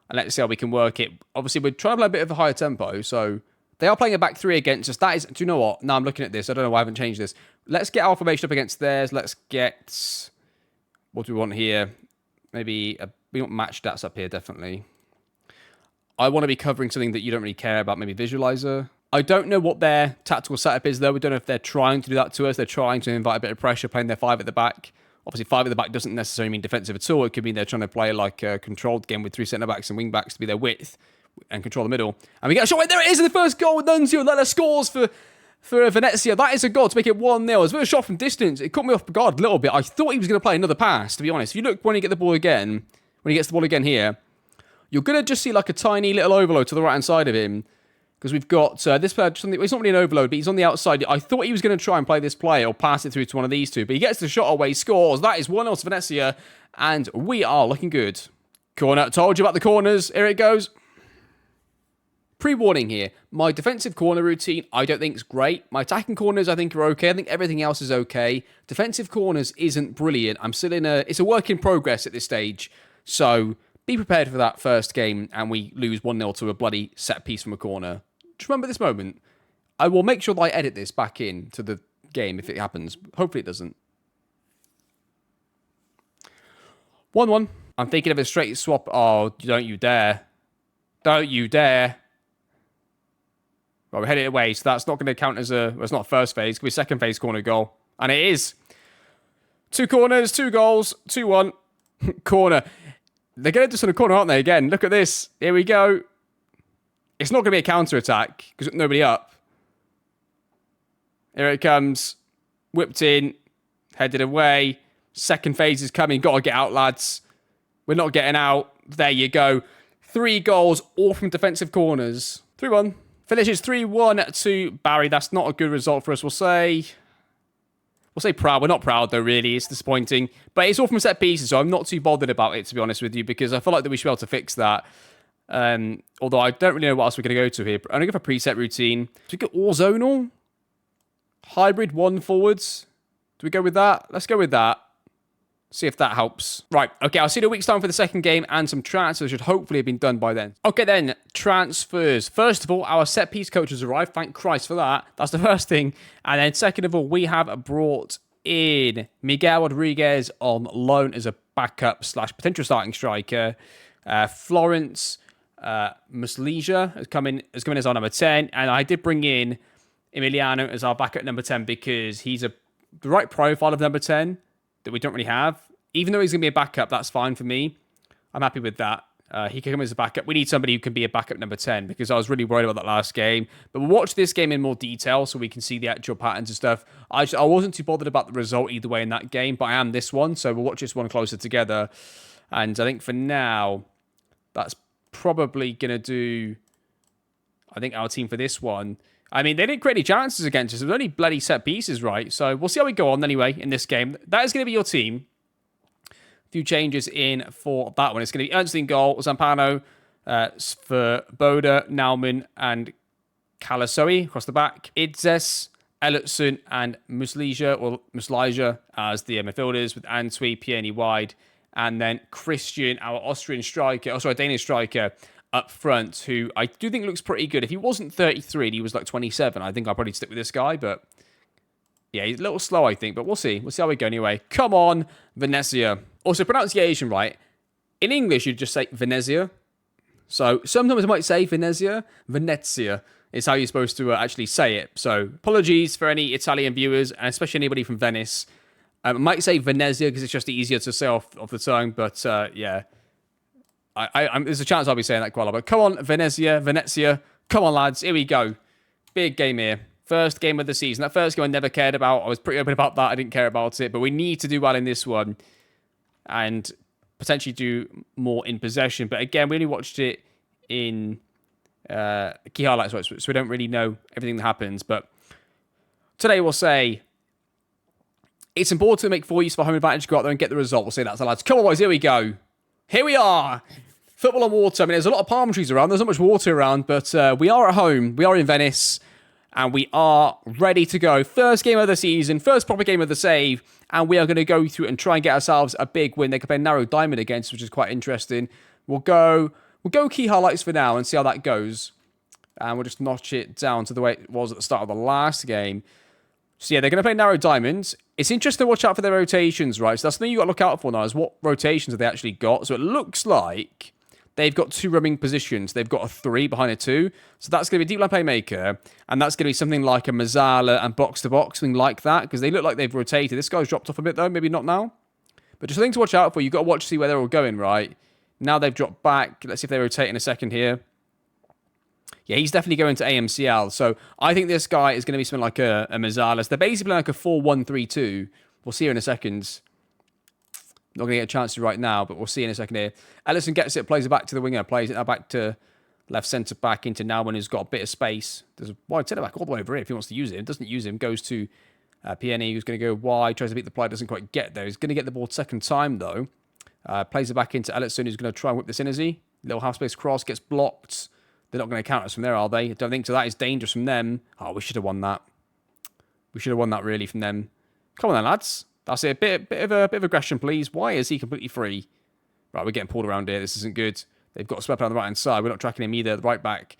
And let's see how we can work it. Obviously, we're trying to play a bit of a higher tempo, so they are playing a back 3 against us. That is, do you know what? Now I'm looking at this. I don't know why I haven't changed this. Let's get our formation up against theirs. Let's get, what do we want here? Maybe, we want match stats up here, definitely. I want to be covering something that you don't really care about, maybe visualizer. I don't know what their tactical setup is, though. We don't know if they're trying to do that to us. They're trying to invite a bit of pressure, playing their 5 at the back. Obviously, 5 at the back doesn't necessarily mean defensive at all. It could mean they're trying to play like a controlled game with 3 centre-backs and wing-backs to be their width and control the middle. And we get a shot. Wait, there it is in the first goal with Nunzio. Lella scores for Venezia. That is a goal to make it 1-0. It was a bit of a shot from distance. It caught me off guard a little bit. I thought he was going to play another pass, to be honest. If you look when he gets the ball again, here, you're going to just see like a tiny little overload to the right-hand side of him. Because we've got this player, it's not really an overload, but he's on the outside. I thought he was going to try and play this play or pass it through to one of these two. But he gets the shot away, scores. That is 1-0 to Venezia. And we are looking good. Corner. Told you about the corners. Here it goes. Pre-warning here. My defensive corner routine, I don't think is great. My attacking corners, I think, are okay. I think everything else is okay. Defensive corners isn't brilliant. I'm still it's a work in progress at this stage. So be prepared for that first game and we lose 1-0 to a bloody set piece from a corner. Just remember this moment. I will make sure that I edit this back in to the game if it happens. Hopefully it doesn't. 1-1. I'm thinking of a straight swap. Oh, don't you dare. Don't you dare. Well, we headed it away, so that's not going to count as a... Well, it's not a first phase. It could be a second phase corner goal. And it is. 2 corners, 2 goals, 2-1. Corner. They're going to do this on a corner, aren't they? Again, look at this. Here we go. It's not going to be a counter-attack because nobody up. Here it comes. Whipped in. Headed away. Second phase is coming. Got to get out, lads. We're not getting out. There you go. 3 goals, all from defensive corners. 3-1. Finishes 3-1 to Barry. That's not a good result for us. We'll say proud. We're not proud, though, really. It's disappointing. But it's all from set pieces, so I'm not too bothered about it, to be honest with you, because I feel like that we should be able to fix that. Although I don't really know what else we're going to go to here. I'm going to go for preset routine. Do we go all zonal? Hybrid 1 forwards? Do we go with that? Let's go with that. See if that helps. Right, okay, I'll see you in a week's time for the second game and some transfers should hopefully have been done by then. Okay then, transfers. First of all, our set-piece coach has arrived. Thank Christ for that. That's the first thing. And then second of all, we have brought in Miguel Rodriguez on loan as a backup / potential starting striker. Florence Muslesia has come in as our number 10. And I did bring in Emiliano as our backup number 10 because he's the right profile of number 10. That we don't really have. Even though he's going to be a backup, that's fine for me. I'm happy with that. He can come as a backup. We need somebody who can be a backup number 10 because I was really worried about that last game. But we'll watch this game in more detail so we can see the actual patterns and stuff. I wasn't too bothered about the result either way in that game, but I am this one. So we'll watch this one closer together. And I think for now, that's probably going to do, I think, our team for this one. I mean, they didn't create any chances against us. It was only bloody set pieces, right? So we'll see how we go on anyway in this game. That is going to be your team. A few changes in for that one. It's going to be Ernst in goal, Zampano for Boda, Naumann, and Calasoe across the back. Idzes, Ellertson, and Muslesia as the midfielders with Antwi, Pieni wide. And then Christian, our Danish striker, up front, who I do think looks pretty good. If he wasn't 33 and he was like 27, I think I'll probably stick with this guy, but yeah, he's a little slow, I think, but we'll see. We'll see how we go anyway. Come on, Venezia. Also, pronunciation, right? In English, you'd just say Venezia. So sometimes I might say Venezia. Venezia is how you're supposed to actually say it. So apologies for any Italian viewers, and especially anybody from Venice. I might say Venezia because it's just easier to say off the tongue, but yeah. There's a chance I'll be saying that quite a lot. But come on, Venezia. Come on, lads. Here we go. Big game here. First game of the season. That first game I never cared about. I was pretty open about that. I didn't care about it. But we need to do well in this one. And potentially do more in possession. But again, we only watched it in key highlights. So we don't really know everything that happens. But today we'll say it's important to make full use of our home advantage. Go out there and get the result. We'll say that to lads. Come on, boys. Here we go. Here we are. Football on water. I mean, there's a lot of palm trees around. There's not much water around, but we are at home. We are in Venice, and we are ready to go. First game of the season, first proper game of the save, and we are going to go through and try and get ourselves a big win. They can play narrow diamond against, which is quite interesting. We'll go key highlights for now and see how that goes. And we'll just notch it down to the way it was at the start of the last game. So yeah, they're going to play narrow diamonds. It's interesting to watch out for their rotations, right? So that's the thing you've got to look out for now, is what rotations have they actually got. So it looks like they've got 2 roaming positions. They've got a 3 behind a 2. So that's going to be a deep line playmaker. And that's going to be something like a Mazzala and box-to-box, something like that. Because they look like they've rotated. This guy's dropped off a bit, though. Maybe not now. But just a thing to watch out for. You've got to watch to see where they're all going, right? Now they've dropped back. Let's see if they rotate in a second here. Yeah, he's definitely going to AMCL. So I think this guy is going to be something like a Mazzala. They're basically like a 4-1-3-2. We'll see here in a second. Not going to get a chance to right now, but we'll see in a second here. Ellison gets it, plays it back to the winger, plays it now back to left centre back into Nauman, who's got a bit of space. There's a wide centre back all the way over here if he wants to use it. Doesn't use him, goes to PNE, who's going to go wide, tries to beat the play, doesn't quite get there. He's going to get the ball second time, though. Plays it back into Ellison, who's going to try and whip this in, is he? Little half-space cross, gets blocked. They're not going to counter us from there, are they? I don't think so. That is dangerous from them. Oh, we should have won that. We should have won that, really, from them. Come on then, lads. That's it. Bit of aggression, please. Why is he completely free? Right, we're getting pulled around here. This isn't good. They've got a swept on the right-hand side. We're not tracking him either. The right back.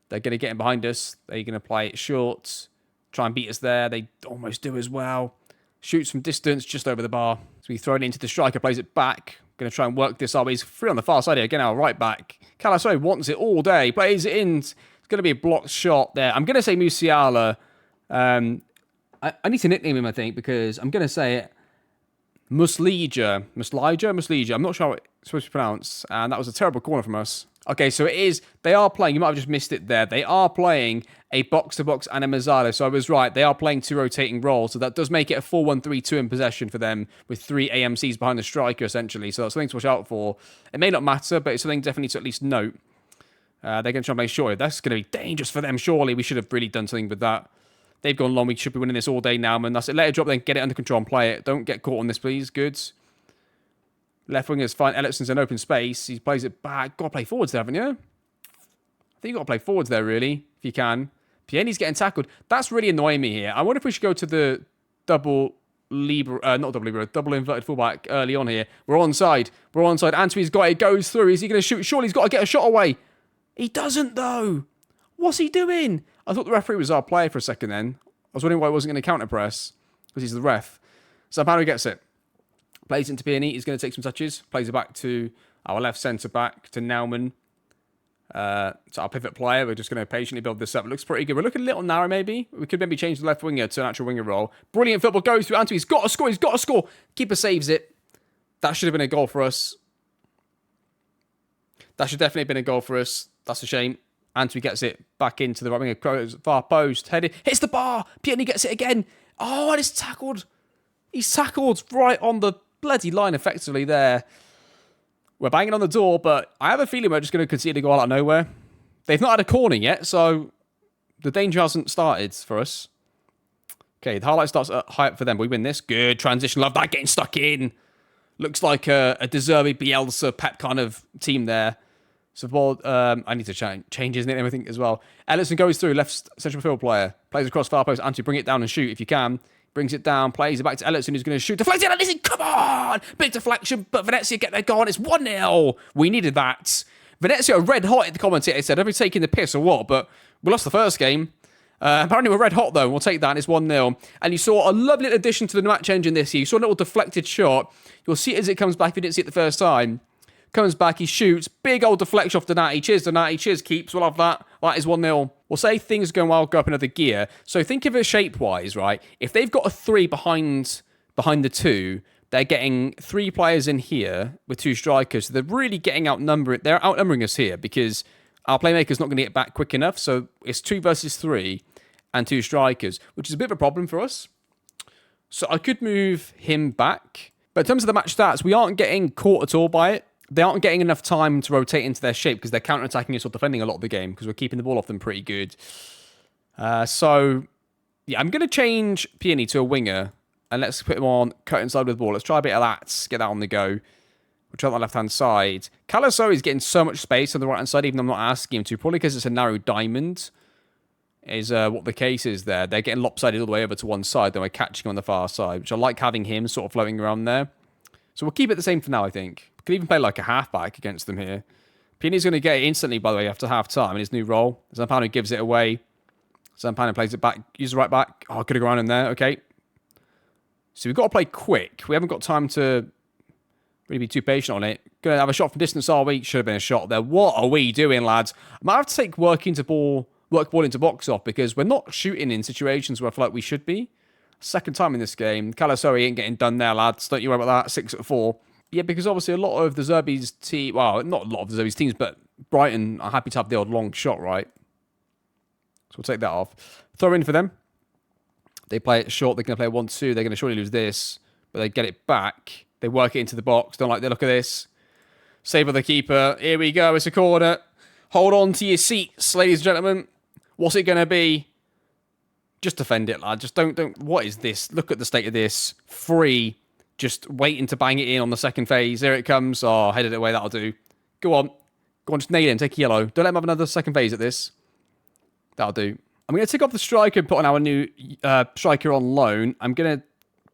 They're going to get him behind us. They're going to play it short. Try and beat us there. They almost do as well. Shoots from distance, just over the bar. So we throw it into the striker, plays it back. Going to try and work this up. He's free on the far side here. Again, our right back. Calasso wants it all day. Plays it in. It's going to be a blocked shot there. I'm going to say Musiala. I need to nickname him, I think, because I'm going to say it. Muslija. I'm not sure how it's supposed to be pronounced. And that was a terrible corner from us. Okay, so it is. They are playing. You might have just missed it there. They are playing a box-to-box and a Mazzala. So I was right. They are playing 2 rotating roles. So that does make it a 4-1-3-2 in possession for them with 3 AMCs behind the striker, essentially. So that's something to watch out for. It may not matter, but it's something definitely to at least note. They're going to try and play short. That's going to be dangerous for them, surely. We should have really done something with that. They've gone long. We should be winning this all day now, man. That's it. Let it drop, then get it under control and play it. Don't get caught on this, please. Good. Left wing is fine. Ellison's in open space. He plays it back. Got to play forwards there, haven't you? I think you've got to play forwards there, really, if you can. Pieni's getting tackled. That's really annoying me here. I wonder if we should go to the double inverted fullback early on here. We're onside. Antony's got it. Goes through. Is he going to shoot? Surely he's got to get a shot away. He doesn't, though. What's he doing? I thought the referee was our player for a second then. I was wondering why he wasn't going to counter press, because he's the ref. So Pano gets it. Plays into Pieni. He's going to take some touches. Plays it back to our left centre back, to Nauman. So our pivot player. We're just going to patiently build this up. It looks pretty good. We're looking a little narrow, maybe. We could maybe change the left winger to an actual winger role. Brilliant football goes through Antony. He's got to score. Keeper saves it. That should have been a goal for us. That should definitely have been a goal for us. That's a shame. Antony gets it back into the right winger. Far post. Headed. Hits the bar. Pieni gets it again. Oh, and it's tackled. He's tackled right on the bloody line effectively there. We're banging on the door, but I have a feeling we're just going to concede a goal out of nowhere. They've not had a corner yet, so the danger hasn't started for us. Okay, the highlight starts high up for them. We win this. Good transition. Love that. Getting stuck in. Looks like a De Zerbi, Bielsa, Pep kind of team there. So ball, I need to change his name, I think, as well. Ellison goes through, left central field player. Plays across far post. Antony, bring it down and shoot if you can. Brings it down, plays it back to Ellison, who's going to shoot. Deflected, Ellison, come on! Big deflection, but Venezia get their goal, and it's 1-0. We needed that. Venezia are red hot, the commentator said. Are we taking the piss or what? But we lost the first game. Apparently we're red hot, though. We'll take that, and it's 1-0. And you saw a lovely addition to the match engine this year. You saw a little deflected shot. You'll see it as it comes back if you didn't see it the first time. Comes back, he shoots. Big old deflection off Donati. Cheers, Donati. Cheers, keeps. We'll have that. That is 1-0. We'll say things are going well, go up another gear. So think of it shape-wise, right? If they've got a 3 behind the 2, they're getting 3 players in here with 2 strikers. So they're really getting outnumbered. They're outnumbering us here because our playmaker's not going to get back quick enough. So it's 2 versus 3 and 2 strikers, which is a bit of a problem for us. So I could move him back. But in terms of the match stats, we aren't getting caught at all by it. They aren't getting enough time to rotate into their shape because they're counter-attacking us or defending a lot of the game because we're keeping the ball off them pretty good. So, yeah, I'm going to change Pieni to a winger and let's put him on cut inside with the ball. Let's try a bit of that, get that on the go. which are on the left-hand side. Calaso is getting so much space on the right-hand side, even though I'm not asking him to, probably because it's a narrow diamond, is what the case is there. They're getting lopsided all the way over to one side, then we're catching him on the far side, which I like having him sort of floating around there. So we'll keep it the same for now, I think. We could even play like a halfback against them here. Piani's going to get it instantly, by the way, after half-time in his new role. Zampano gives it away. Zampano plays it back, uses right back. Oh, could have gone in there, okay. So we've got to play quick. We haven't got time to really be too patient on it. Going to have a shot from distance, are we? Should have been a shot there. What are we doing, lads? I might have to take work ball into box off because we're not shooting in situations where I feel like we should be. Second time in this game. Calasori ain't getting done there, lads. Don't you worry about that. 6-4. Yeah, because obviously a lot of the Zerbi's team... Well, not a lot of the Zerbi's teams, but Brighton are happy to have the odd long shot, right? So we'll take that off. Throw in for them. They play it short. They're going to play 1-2. They're going to surely lose this. But they get it back. They work it into the box. Don't like the look of this. Save of the keeper. Here we go. It's a corner. Hold on to your seats, ladies and gentlemen. What's it going to be? Just defend it, lad. Just don't... What is this? Look at the state of this. Free. Just waiting to bang it in on the second phase. Here it comes. Oh, headed it away. That'll do. Go on. Go on, just nail him. Take a yellow. Don't let him have another second phase at this. That'll do. I'm going to take off the striker and put on our new striker on loan. I'm going to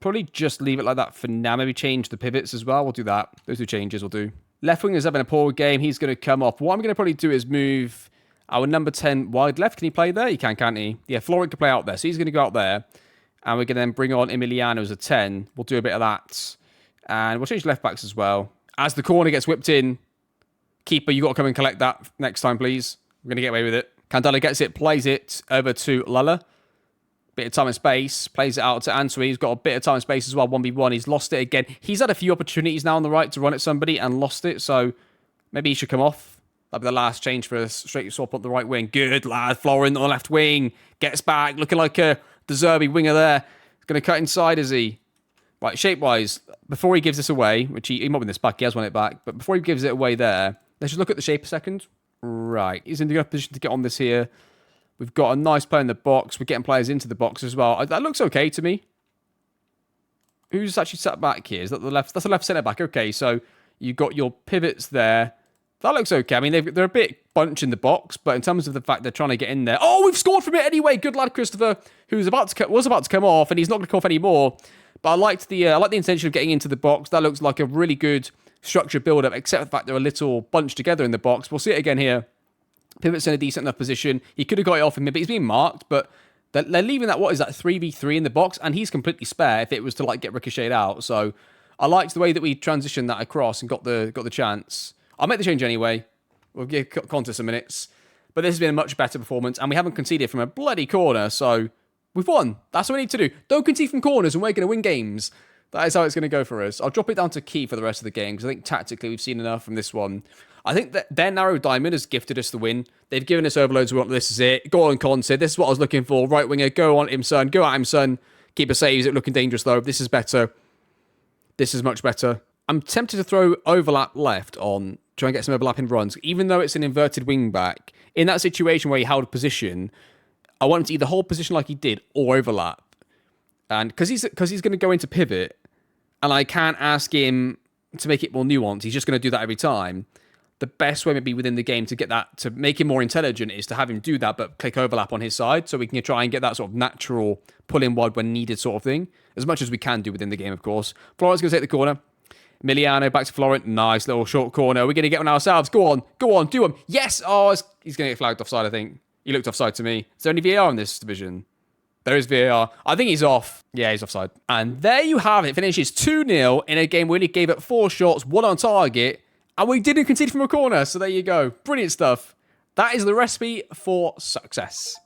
probably just leave it like that for now. Maybe change the pivots as well. We'll do that. Those two changes will do. Left wing is having a poor game. He's going to come off. What I'm going to probably do is move our number 10 wide left. Can he play there? He can, can't he? Yeah, Florent can play out there. So he's going to go out there. And we're going to then bring on Emiliano as a 10. We'll do a bit of that. And we'll change left backs as well. As the corner gets whipped in, keeper, you got to come and collect that next time, please. We're going to get away with it. Candela gets it, plays it over to Lala. Bit of time and space. Plays it out to Antwi. He's got a bit of time and space as well. 1v1. He's lost it again. He's had a few opportunities now on the right to run at somebody and lost it. So maybe he should come off. That'll be the last change for a straight swap up the right wing. Good lad. Florent on the left wing. Gets back. Looking like a De Zerbi winger there. Going to cut inside, is he? Right, shape-wise, before he gives this away, which he might win this back, he has won it back, but before he gives it away there, let's just look at the shape a second. Right, he's in a good position to get on this here. We've got a nice player in the box. We're getting players into the box as well. That looks okay to me. Who's actually sat back here? Is that the left? That's the left centre-back. Okay, so you've got your pivots there. That looks okay. I mean, they're a bit bunched in the box, but in terms of the fact they're trying to get in there... Oh, we've scored from it anyway! Good lad, Christopher, who was about to come off, and he's not going to come off anymore. But I like the intention of getting into the box. That looks like a really good structured build-up, except for the fact they're a little bunched together in the box. We'll see it again here. Pivot's in a decent enough position. He could have got it off him, but he's being marked. But they're leaving that, 3v3 in the box, and he's completely spare if it was to get ricocheted out. So I liked the way that we transitioned that across and got the chance. I'll make the change anyway. We'll give Conte some minutes. But this has been a much better performance, and we haven't conceded from a bloody corner, so we've won. That's what we need to do. Don't concede from corners, and we're going to win games. That is how it's going to go for us. I'll drop it down to key for the rest of the game, because I think tactically we've seen enough from this one. I think that their narrow diamond has gifted us the win. They've given us overloads. We want this is it. Go on, Conte. This is what I was looking for. Right winger, go on him, son. Go at him, son. Keeper saves it. Looking dangerous, though. This is better. This is much better. I'm tempted to throw overlap left on, try and get some overlapping runs, even though it's an inverted wing back. In that situation where he held position, I want him to either hold position like he did or overlap. And because he's going to go into pivot, and I can't ask him to make it more nuanced, he's just going to do that every time. The best way maybe within the game to get that, to make him more intelligent, is to have him do that, but click overlap on his side, so we can try and get that sort of natural pull in wide when needed sort of thing, as much as we can do within the game, of course. Florent's going to take the corner. Emiliano back to Florent. Nice little short corner. We're going to get one ourselves. Go on, do him. Yes! Oh, he's going to get flagged offside, I think. He looked offside to me. Is there any VAR in this division? There is VAR. I think he's off. Yeah, he's offside. And there you have it. Finishes 2-0 in a game where he gave it 4 shots, 1 on target, and we didn't concede from a corner. So there you go. Brilliant stuff. That is the recipe for success.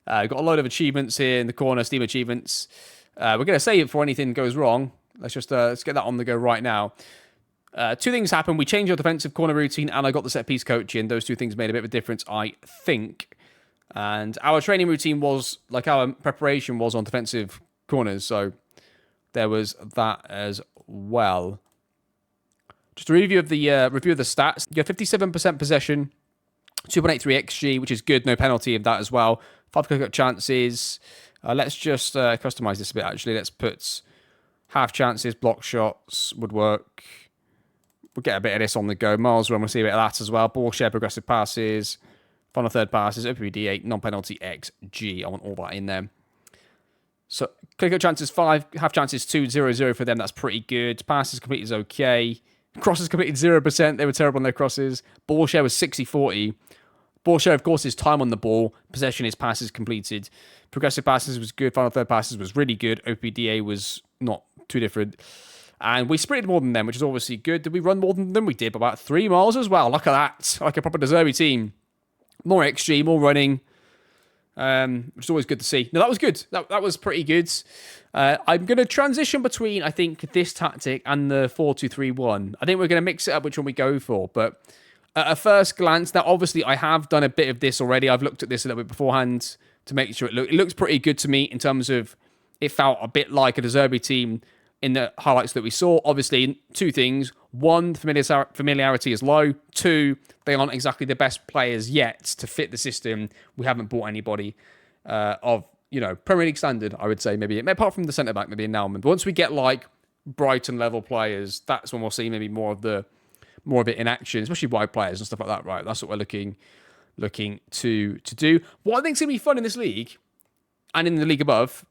We've got a load of achievements here in the corner, Steam achievements. We're going to save it before anything goes wrong. Let's get that on the go right now. 2 things happened. We changed our defensive corner routine, and I got the set piece coaching. Those 2 things made a bit of a difference, I think. And our training routine was, our preparation was on defensive corners, so there was that as well. Just a review of the stats. You have 57% possession, 2.83 XG, which is good. No penalty of that as well. 5 clear-cut chances. Let's just customize this a bit, actually. Let's put half chances, block shots would work. We'll get a bit of this on the go. Miles run, we'll see a bit of that as well. Ball share, progressive passes, final third passes, OPD8, non-penalty XG. I want all that in there. So, click chances 5, half chances 2, 0-0 for them. That's pretty good. Passes completed is okay. Crosses completed 0%. They were terrible on their crosses. Ball share was 60-40. Ball share, of course, is time on the ball. Possession is passes completed. Progressive passes was good. Final third passes was really good. OPDA was not too different. And we sprinted more than them, which is obviously good. Did we run more than them? We did, about 3 miles as well. Look at that. Like a proper De Zerbi team. More XG, more running. Which is always good to see. No, that was good. That was pretty good. I'm going to transition between, I think, this tactic and the 4-2-3-1. I think we're going to mix it up which one we go for. But at a first glance, now obviously I have done a bit of this already. I've looked at this a little bit beforehand to make sure it looks pretty good to me in terms of it felt a bit like a De Zerbi team in the highlights that we saw. Obviously, 2 things. 1, the familiarity is low. 2, they aren't exactly the best players yet to fit the system. We haven't bought anybody of, Premier League standard, I would say, maybe. Apart from the centre-back, maybe in Nauman. But once we get, Brighton-level players, that's when we'll see maybe more of it in action, especially wide players and stuff like that, right? That's what we're looking to do. What I think is going to be fun in this league, and in the league above,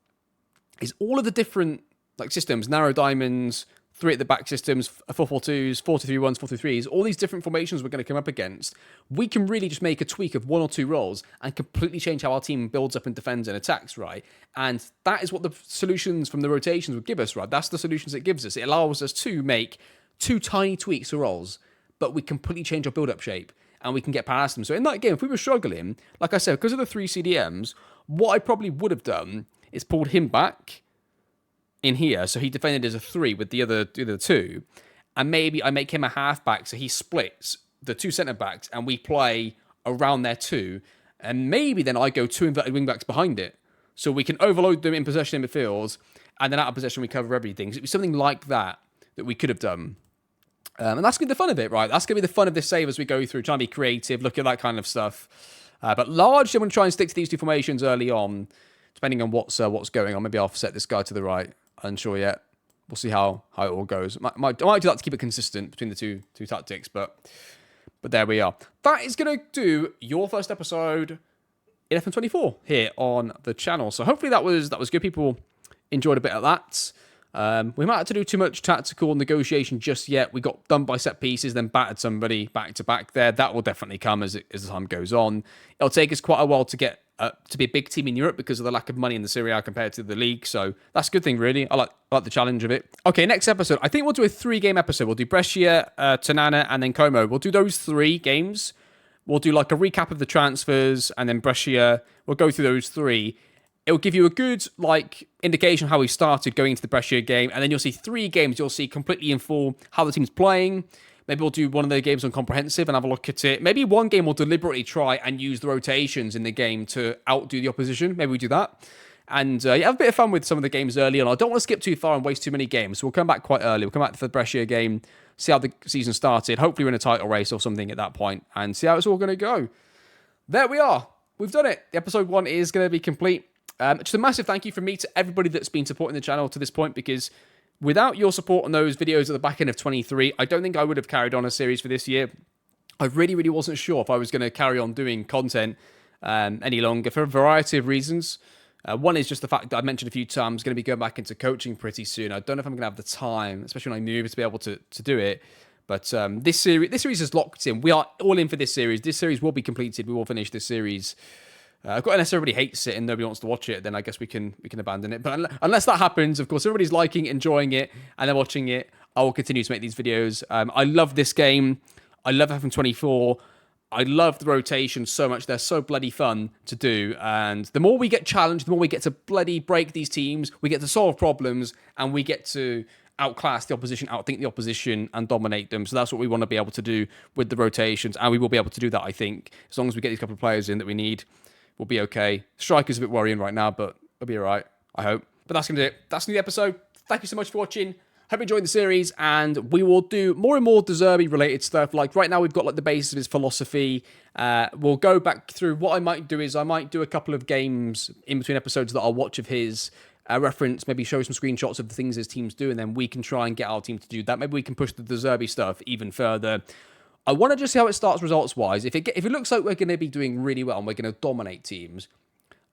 is all of the different systems, narrow diamonds, 3 at the back systems, 4-4-2s, 4-2-3-1s, 4-3-3s, all these different formations we're going to come up against. We can really just make a tweak of 1 or 2 roles and completely change how our team builds up and defends and attacks, right? And that is what the solutions from the rotations would give us, right? That's the solutions it gives us. It allows us to make 2 tiny tweaks to roles, but we completely change our build-up shape and we can get past them. So in that game, if we were struggling, like I said, because of the 3 CDMs, what I probably would have done is pulled him back in here, so he defended as a 3 with the other 2, and maybe I make him a halfback, so he splits the 2 centre backs, and we play around their 2, and maybe then I go 2 inverted wing backs behind it, so we can overload them in possession in midfield, and then out of possession we cover everything. So it'd be something like that we could have done, and that's gonna be the fun of it, right? That's gonna be the fun of this save as we go through, trying to be creative, look at that kind of stuff. But largely, I'm gonna try and stick to these 2 formations early on, depending on what's going on. Maybe I'll set this guy to the right. Unsure yet. We'll see how it all goes. I might do that to keep it consistent between the two tactics, but there we are. That is going to do your first episode in FM24 here on the channel. So hopefully that was good. People enjoyed a bit of that. We might have to do too much tactical negotiation just yet. We got done by set pieces, then battered somebody back to back there. That will definitely come as the time goes on. It'll take us quite a while to get to be a big team in Europe because of the lack of money in the Serie A compared to the league. So that's a good thing, really. I like the challenge of it. Okay, next episode. I think we'll do a 3-game episode. We'll do Brescia, Tonana, and then Como. We'll do those 3 games. We'll do a recap of the transfers, and then Brescia. We'll go through those 3. It'll give you a good indication of how we started going into the Brescia game, and then you'll see 3 games. You'll see completely in full how the team's playing. Maybe we'll do one of the games on comprehensive and have a look at it. Maybe one game we'll deliberately try and use the rotations in the game to outdo the opposition. Maybe we do that. And have a bit of fun with some of the games early on. I don't want to skip too far and waste too many games. So we'll come back quite early. We'll come back for the Brescia game, see how the season started. Hopefully we're in a title race or something at that point and see how it's all going to go. There we are. We've done it. Episode 1 is going to be complete. Just a massive thank you from me to everybody that's been supporting the channel to this point, because without your support on those videos at the back end of 23, I don't think I would have carried on a series for this year. I really, really wasn't sure if I was going to carry on doing content any longer for a variety of reasons. One is just the fact that I mentioned a few times, going to be going back into coaching pretty soon. I don't know if I'm going to have the time, especially when I move, to be able to do it. But this series is locked in. We are all in for this series. This series will be completed. We will finish this series. Unless everybody hates it and nobody wants to watch it, then I guess we can abandon it. But unless that happens, of course, everybody's liking, enjoying it, and they're watching it, I will continue to make these videos. I love this game. I love FM24. I love the rotation so much. They're so bloody fun to do. And the more we get challenged, the more we get to bloody break these teams, we get to solve problems, and we get to outclass the opposition, outthink the opposition, and dominate them. So that's what we want to be able to do with the rotations. And we will be able to do that, I think. As long as we get these couple of players in that we need, we'll be okay. Striker's a bit worrying right now, but it'll be all right, I hope. But that's going to do it. That's going to be the episode. Thank you so much for watching. Hope you enjoyed the series, and we will do more and more De Zerbi related stuff. Like right now, we've got like the basis of his philosophy. We'll go back through. What I might do is I might do a couple of games in between episodes that I'll watch of his, reference, maybe show some screenshots of the things his teams do, and then we can try and get our team to do that. Maybe we can push the De Zerbi stuff even further. I want to just see how it starts results-wise. If it looks like we're going to be doing really well and we're going to dominate teams,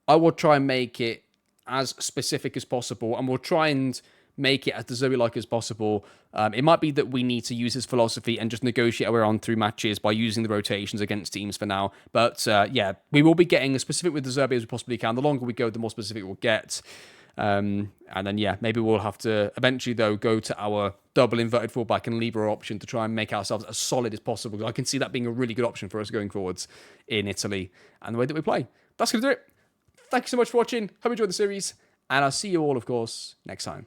I will try and make it as specific as possible, and we'll try and make it as De Zerbi-like as possible. It might be that we need to use his philosophy and just negotiate our way on through matches by using the rotations against teams for now. But yeah, we will be getting as specific with De Zerbi as we possibly can. The longer we go, the more specific we'll get. And then, yeah, maybe we'll have to eventually, though, go to our double inverted fullback and libero option to try and make ourselves as solid as possible. I can see that being a really good option for us going forwards in Italy and the way that we play. That's going to do it. Thank you so much for watching. Hope you enjoyed the series. And I'll see you all, of course, next time.